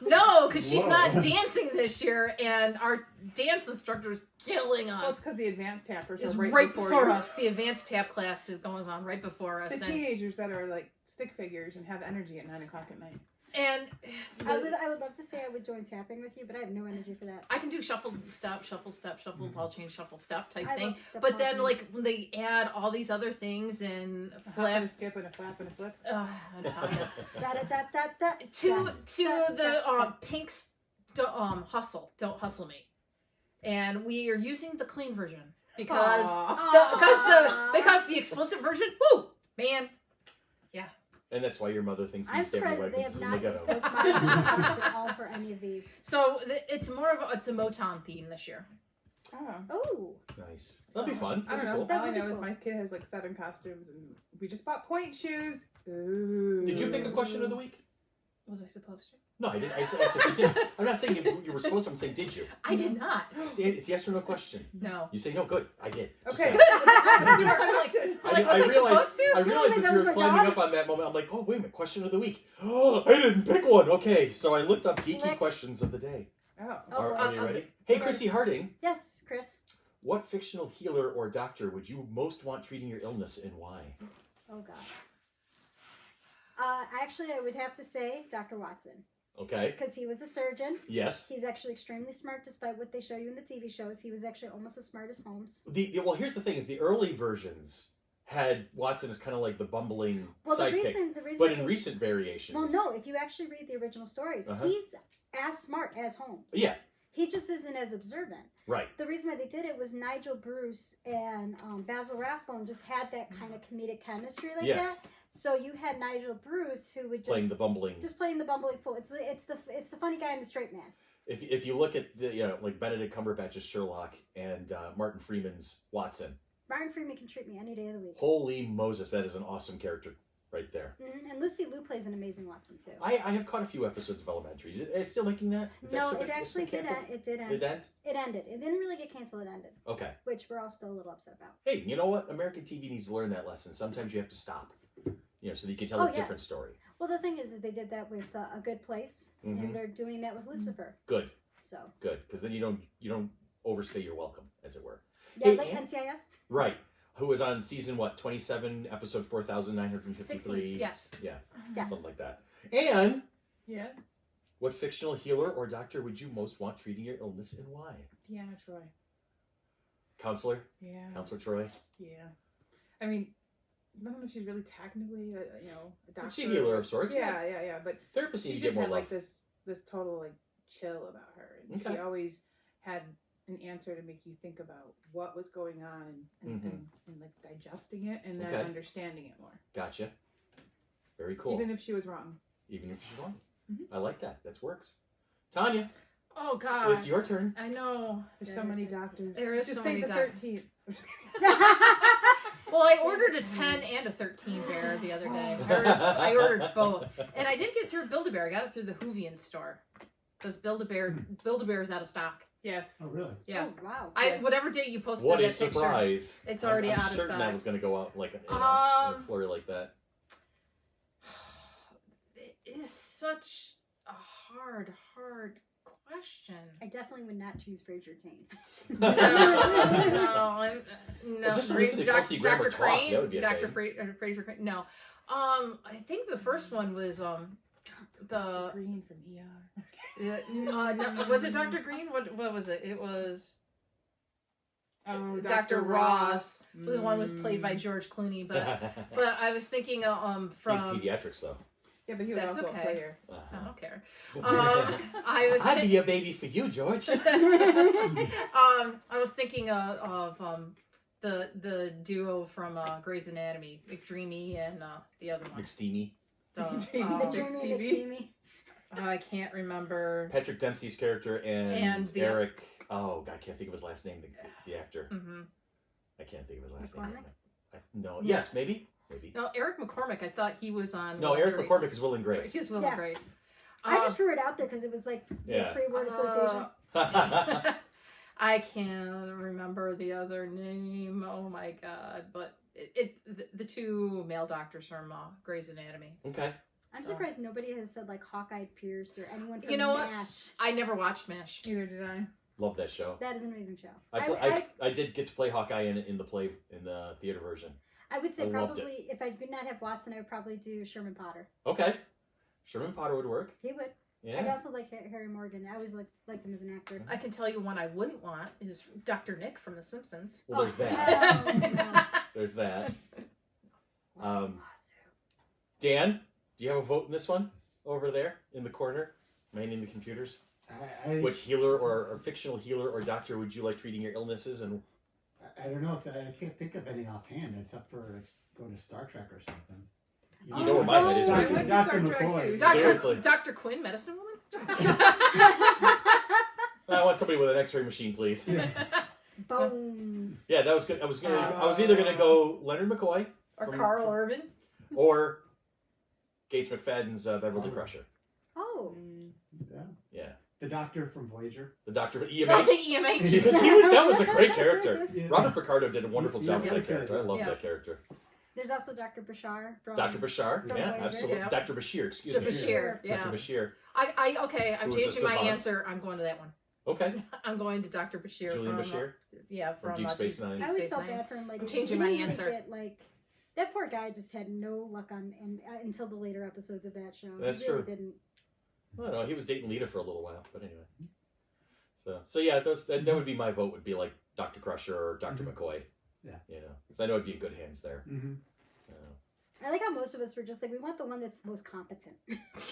Speaker 3: No, because she's
Speaker 2: Whoa.
Speaker 3: not dancing this year, and our dance instructor is killing
Speaker 5: Well,
Speaker 3: us.
Speaker 5: it's because the advanced tappers
Speaker 3: It's
Speaker 5: are
Speaker 3: right,
Speaker 5: right
Speaker 3: before
Speaker 5: you.
Speaker 3: us. The advanced tap class is going on right before us,
Speaker 5: The teenagers that are like stick figures and have energy at 9 o'clock at night.
Speaker 3: and
Speaker 4: I would love to say I would join tapping with you, but I have no energy for that.
Speaker 3: I can do shuffle step, shuffle ball change, shuffle step type
Speaker 4: I
Speaker 3: thing.
Speaker 4: love step
Speaker 3: But then,
Speaker 4: ball
Speaker 3: like, when they add all these other things and
Speaker 5: A hop and a
Speaker 3: flip,
Speaker 5: skip and a flap and a flip.
Speaker 3: I'm tired.
Speaker 4: Da-da-da-da-da.
Speaker 3: to the Pink's hustle, don't hustle me, and we are using the clean version because
Speaker 5: Aw.
Speaker 3: because the explicit version, woo, man.
Speaker 1: And that's why your mother thinks
Speaker 4: I'm
Speaker 1: you stab your
Speaker 4: surprised
Speaker 1: wife
Speaker 4: that they
Speaker 1: and
Speaker 4: have
Speaker 1: says,
Speaker 4: not used postmodern at all for any of these.
Speaker 3: So it's more of it's a Motown theme this year.
Speaker 5: Oh.
Speaker 4: Oh,
Speaker 1: Nice. That'll be fun.
Speaker 5: I don't
Speaker 1: That'll
Speaker 5: know.
Speaker 1: be
Speaker 4: That
Speaker 5: All I
Speaker 4: would be
Speaker 5: know is
Speaker 4: cool.
Speaker 5: my kid has like 7 costumes, and we just bought point shoes. Ooh.
Speaker 1: Did you pick a question of the week?
Speaker 3: Was I supposed to?
Speaker 1: No, I didn't. I said you did. I'm not saying you were supposed to. I'm saying did you?
Speaker 3: I did not.
Speaker 1: It's yes or no question.
Speaker 3: No.
Speaker 1: You say no. Good. I did. Just
Speaker 5: Okay.
Speaker 1: saying.
Speaker 3: I'm like, was I
Speaker 1: realized,
Speaker 3: supposed to?
Speaker 1: I realized as
Speaker 4: that
Speaker 1: you
Speaker 4: was
Speaker 1: were
Speaker 4: my
Speaker 1: climbing
Speaker 4: job.
Speaker 1: up on that moment, I'm like, oh, wait a minute, question of the week. Oh, I didn't pick one. Okay, so I looked up geeky
Speaker 4: Click.
Speaker 1: questions of the day.
Speaker 5: Oh.
Speaker 1: Are
Speaker 3: Oh,
Speaker 1: you
Speaker 3: okay.
Speaker 1: ready? Hey,
Speaker 4: Okay.
Speaker 1: Chrissy Harding,
Speaker 4: yes, Chris.
Speaker 1: what fictional healer or doctor would you most want treating your illness and why?
Speaker 4: Oh, God. Actually, I would have to say Dr. Watson,
Speaker 1: Okay.
Speaker 4: because he was a surgeon.
Speaker 1: Yes.
Speaker 4: He's actually extremely smart, despite what they show you in the TV shows. He was actually almost as smart as Holmes.
Speaker 1: Well, here's the thing: is the early versions had Watson as kind of like the bumbling
Speaker 4: Well, the
Speaker 1: sidekick,
Speaker 4: reason
Speaker 1: but
Speaker 4: why
Speaker 1: in
Speaker 4: they-
Speaker 1: recent variations,
Speaker 4: well, no, if you actually read the original stories,
Speaker 1: Uh-huh.
Speaker 4: he's as smart as Holmes.
Speaker 1: Yeah.
Speaker 4: He just isn't as observant.
Speaker 1: Right.
Speaker 4: The reason why they did it was Nigel Bruce and Basil Rathbone just had that kind of comedic chemistry like
Speaker 1: Yes.
Speaker 4: that. So you had Nigel Bruce who would
Speaker 1: Playing the bumbling.
Speaker 4: just playing the bumbling fool. It's the funny guy and the straight man.
Speaker 1: If you look at the like Benedict Cumberbatch's Sherlock and Martin Freeman's Watson,
Speaker 4: Martin Freeman can treat me any day of the week.
Speaker 1: holy Moses, that is an awesome character right there.
Speaker 4: Mhm. And Lucy Liu plays an amazing Watson too.
Speaker 1: I have caught a few episodes of Elementary. Is it still making that? Is
Speaker 4: No,
Speaker 1: that
Speaker 4: it actually did
Speaker 1: canceled?
Speaker 4: end. It did end.
Speaker 1: It end?
Speaker 4: It ended. It didn't really get canceled. It ended,
Speaker 1: Okay.
Speaker 4: which we're all still a little upset about.
Speaker 1: Hey, you know what? American TV needs to learn that lesson. Sometimes you have to stop. So that you can tell
Speaker 4: Oh,
Speaker 1: a
Speaker 4: yeah.
Speaker 1: different story.
Speaker 4: Well, the thing is they did that with A Good Place,
Speaker 1: Mhm.
Speaker 4: and they're doing that with Lucifer.
Speaker 1: Good,
Speaker 4: So
Speaker 1: good, because then you don't overstay your welcome, as it were.
Speaker 4: yeah,
Speaker 1: Hey,
Speaker 4: like
Speaker 1: and-
Speaker 4: NCIS.
Speaker 1: Right. Who was on season 27, episode 4953?
Speaker 3: 16, yes.
Speaker 1: Yeah.
Speaker 4: Yeah.
Speaker 1: Something like that. And
Speaker 5: Yes.
Speaker 1: what fictional healer or doctor would you most want treating your illness and why?
Speaker 5: Piano Troy.
Speaker 1: Counselor?
Speaker 5: Yeah.
Speaker 1: Counselor Troy?
Speaker 5: Yeah. I mean, I don't know if she's really technically a doctor.
Speaker 1: She's a healer of sorts.
Speaker 5: Yeah. But
Speaker 1: Therapists need
Speaker 5: she
Speaker 1: to get
Speaker 5: just
Speaker 1: more
Speaker 5: had
Speaker 1: love.
Speaker 5: like this total like chill about her, and
Speaker 1: Okay.
Speaker 5: she always had an answer to make you think about what was going on and,
Speaker 1: Mhm.
Speaker 5: and like digesting it and then
Speaker 1: Okay.
Speaker 5: understanding it more,
Speaker 1: Gotcha. Very cool.
Speaker 5: even if she was wrong.
Speaker 1: Even if she's wrong.
Speaker 5: Mhm.
Speaker 1: I like that. That works. Tanya,
Speaker 3: Oh God.
Speaker 1: it's your turn.
Speaker 3: I know.
Speaker 5: There's so many doctors.
Speaker 3: There is
Speaker 5: just
Speaker 3: so
Speaker 5: say
Speaker 3: many
Speaker 5: the
Speaker 3: doctors.
Speaker 5: 13th.
Speaker 3: Well, I ordered a 10 and a 13 bear the other day. I ordered both, and I didn't get through Build-A-Bear. I got it through the Hoovian store because Build-A-Bear is out of stock.
Speaker 5: Yes.
Speaker 2: Oh, really?
Speaker 3: Yeah.
Speaker 4: Oh, wow.
Speaker 3: Whatever day you posted
Speaker 1: What
Speaker 3: that
Speaker 1: a surprise!
Speaker 3: picture, it's already
Speaker 1: I'm
Speaker 3: out of
Speaker 1: certain
Speaker 3: stock.
Speaker 1: that was going to go out like in a flurry like that.
Speaker 3: It is such a hard question.
Speaker 4: I definitely would not choose Fraser Kane.
Speaker 3: No, I'm no.
Speaker 1: Well, just to listen to Kelsey Grammer
Speaker 3: Dr.
Speaker 1: talk,
Speaker 3: Crane,
Speaker 1: that would be a
Speaker 3: Dr.
Speaker 1: thing.
Speaker 3: Fraser Crane. No, I think the first one was the
Speaker 5: Green from ER.
Speaker 3: no, was it Dr. Green? What was it? It was
Speaker 5: Oh,
Speaker 3: Dr. Ross. The one was played by George Clooney, but I was thinking from
Speaker 1: He's pediatrics though.
Speaker 5: Yeah, but he was
Speaker 3: That's
Speaker 5: also
Speaker 3: okay.
Speaker 5: a player.
Speaker 3: I don't care. I was
Speaker 1: I'd be a baby for you, George.
Speaker 3: I was thinking of the duo from Grey's Anatomy, McDreamy and the other one.
Speaker 1: McSteamy.
Speaker 5: McDreamy.
Speaker 4: Jeremy McSteamy.
Speaker 3: I can't remember.
Speaker 1: Patrick Dempsey's character
Speaker 3: And the-
Speaker 1: Eric. Oh, God, I can't think of his last name. The actor.
Speaker 3: Mm-hmm.
Speaker 1: I can't think of his last
Speaker 4: McCormick?
Speaker 1: name. No.
Speaker 3: Yeah.
Speaker 1: Yes, maybe.
Speaker 3: No, Eric McCormick. I thought he was on.
Speaker 1: No,
Speaker 3: Will and
Speaker 1: Eric
Speaker 3: Grace.
Speaker 1: McCormick is Will and Grace.
Speaker 3: He's Will and
Speaker 4: Yeah.
Speaker 3: Grace.
Speaker 4: I just threw it out there because it was like
Speaker 1: Yeah.
Speaker 4: free word association.
Speaker 3: I can't remember the other name. Oh my god! But the two male doctors from Grey's Anatomy.
Speaker 1: Okay.
Speaker 4: I'm surprised nobody has said like Hawkeye Pierce or anyone from
Speaker 3: You know what?
Speaker 4: MASH.
Speaker 3: I never watched MASH.
Speaker 5: Neither did I.
Speaker 1: Love that show.
Speaker 4: That is an amazing show.
Speaker 1: I did get to play Hawkeye in the theater version.
Speaker 4: I would say
Speaker 1: I loved
Speaker 4: probably if I did not have Watson, I would probably do Sherman Potter.
Speaker 1: Okay. Sherman Potter would work.
Speaker 4: He would. I'd
Speaker 1: Yeah.
Speaker 4: also like Harry Morgan. I always liked him as an actor.
Speaker 3: I can tell you one I wouldn't want is Dr. Nick from The Simpsons.
Speaker 1: Well, there's
Speaker 4: Oh,
Speaker 1: that.
Speaker 4: no.
Speaker 1: There's that.
Speaker 4: Lawsuit.
Speaker 1: Dan, do you have a vote in this one over there in the corner, manning the computers? Which healer or fictional healer or doctor would you like treating your illnesses? And
Speaker 2: I don't know. 'Cause I can't think of any offhand except for like, go to Star Trek or something.
Speaker 1: you know where my head is.
Speaker 5: I
Speaker 1: right?
Speaker 5: went to
Speaker 2: Dr.
Speaker 5: Star Trek
Speaker 2: McCoy.
Speaker 5: too.
Speaker 1: Seriously.
Speaker 3: Dr. Quinn, medicine woman?
Speaker 1: I want somebody with an X-ray machine, please.
Speaker 2: Yeah.
Speaker 4: Bones.
Speaker 1: Yeah, that was good. I was either gonna go Leonard McCoy
Speaker 3: Or
Speaker 1: From-
Speaker 3: Carl Urban?
Speaker 1: or Gates McFadden's Beverly
Speaker 2: Oh.
Speaker 1: Crusher.
Speaker 4: Oh.
Speaker 2: Yeah.
Speaker 1: Yeah,
Speaker 2: The doctor from Voyager.
Speaker 1: the doctor
Speaker 3: Oh, the
Speaker 1: EMH.
Speaker 3: EMH.
Speaker 1: Because that was a great character.
Speaker 2: Yeah.
Speaker 1: Robert Picardo did a wonderful job
Speaker 2: Yeah,
Speaker 1: with that
Speaker 2: he was
Speaker 1: character. I
Speaker 2: good.
Speaker 1: love
Speaker 3: Yeah.
Speaker 1: that character.
Speaker 4: There's also Dr. Bashar from
Speaker 1: Dr. Bashar,
Speaker 4: From
Speaker 1: yeah,
Speaker 4: Voyager.
Speaker 1: absolutely.
Speaker 3: Yeah.
Speaker 1: Dr. Bashir, excuse
Speaker 3: The
Speaker 1: me.
Speaker 3: Bashir, yeah.
Speaker 1: Dr. Bashir.
Speaker 3: Okay, I'm
Speaker 1: Who was a
Speaker 3: changing my
Speaker 1: savant.
Speaker 3: answer. I'm going to that one.
Speaker 1: Okay.
Speaker 3: I'm going to Dr. Bashir
Speaker 1: Julian
Speaker 3: from
Speaker 1: Bashir.
Speaker 3: from
Speaker 1: Deep Space Nine.
Speaker 4: I always
Speaker 3: Space
Speaker 4: felt
Speaker 3: Nine.
Speaker 4: bad for him. Like
Speaker 3: I'm
Speaker 4: he
Speaker 3: changing
Speaker 4: didn't
Speaker 3: my
Speaker 4: even
Speaker 3: answer.
Speaker 4: Get, like that poor guy just had no luck on until the later episodes of that show.
Speaker 1: That's
Speaker 4: he really
Speaker 1: true.
Speaker 4: Didn't.
Speaker 1: I don't know. He was dating Lita for a little while, but anyway. So yeah, that would be my vote. Would be like Dr. Crusher or doctor
Speaker 2: Mhm.
Speaker 1: McCoy.
Speaker 2: Yeah.
Speaker 1: You know, because I know I'd be in good hands there.
Speaker 2: Mm-hmm.
Speaker 4: I like how most of us were just like we want the one that's most competent.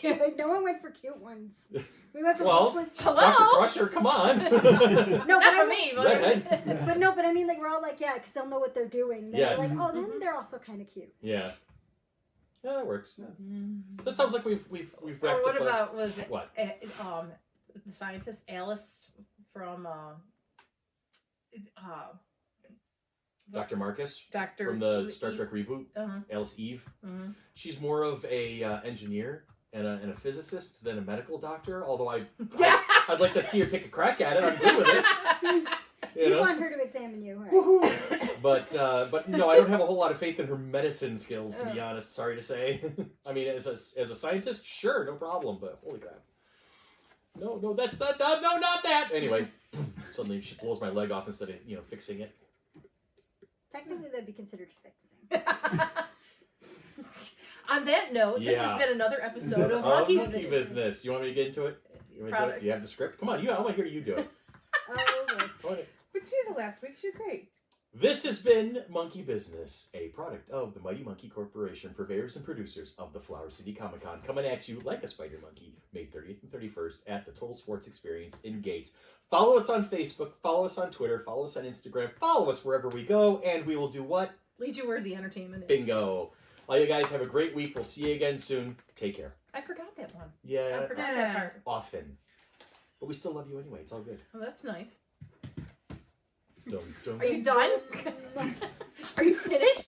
Speaker 4: Like no one went for cute ones. We went for
Speaker 1: Well,
Speaker 4: ones.
Speaker 3: Hello?
Speaker 1: Dr. Crusher, come on.
Speaker 4: No,
Speaker 3: Not
Speaker 4: but
Speaker 3: for me, but
Speaker 1: Redhead.
Speaker 4: But no, but I mean, like we're all like, yeah, because they'll know what they're doing. They're
Speaker 1: Yes.
Speaker 4: like, oh, then
Speaker 3: Mhm.
Speaker 4: they're also kind of cute.
Speaker 1: Yeah. Yeah, that works.
Speaker 3: Mm.
Speaker 1: So it sounds like we've
Speaker 3: Or
Speaker 1: wrapped
Speaker 3: what
Speaker 1: up.
Speaker 3: about was it
Speaker 1: What?
Speaker 3: the scientist Alice from
Speaker 1: Dr. Marcus
Speaker 3: Dr.
Speaker 1: from the Star Trek reboot,
Speaker 3: Uh-huh.
Speaker 1: Alice Eve.
Speaker 3: Mhm.
Speaker 1: She's more of a engineer and a physicist than a medical doctor. Although I'd like to see her take a crack at it. I'm good with it. You
Speaker 4: You
Speaker 1: know?
Speaker 4: want her to examine you, right?
Speaker 1: But no, I don't have a whole lot of faith in her medicine skills, to be
Speaker 3: Oh.
Speaker 1: honest. Sorry to say. I mean, as a scientist, sure, no problem. But holy crap, no, that's not that. Anyway, suddenly she blows my leg off instead of fixing it.
Speaker 4: Technically, that'd be considered fixing.
Speaker 3: On that note, this
Speaker 1: Yeah.
Speaker 3: has been another episode of Monkey
Speaker 1: Monkey Business. You want me to get into it? You want me to do it?
Speaker 3: Product.
Speaker 1: Do you have the script? Come on, I want to hear you do it.
Speaker 4: Oh, boy.
Speaker 1: Go ahead.
Speaker 5: But she did it last week. She did great.
Speaker 1: This has been Monkey Business, a product of the Mighty Monkey Corporation, purveyors and producers of the Flower City Comic Con, coming at you like a spider monkey, May 30th and 31st at the Total Sports Experience in Gates. Follow us on Facebook, follow us on Twitter, follow us on Instagram, follow us wherever we go, and we will do what?
Speaker 3: Lead you where the entertainment is.
Speaker 1: Bingo. All you guys have a great week. We'll see you again soon. Take care.
Speaker 3: I forgot that one.
Speaker 1: Yeah,
Speaker 3: I forgot that part.
Speaker 1: often. But we still love you anyway. It's all good.
Speaker 3: Oh, that's nice.
Speaker 1: Dun, dun.
Speaker 3: Are you done? Are you finished?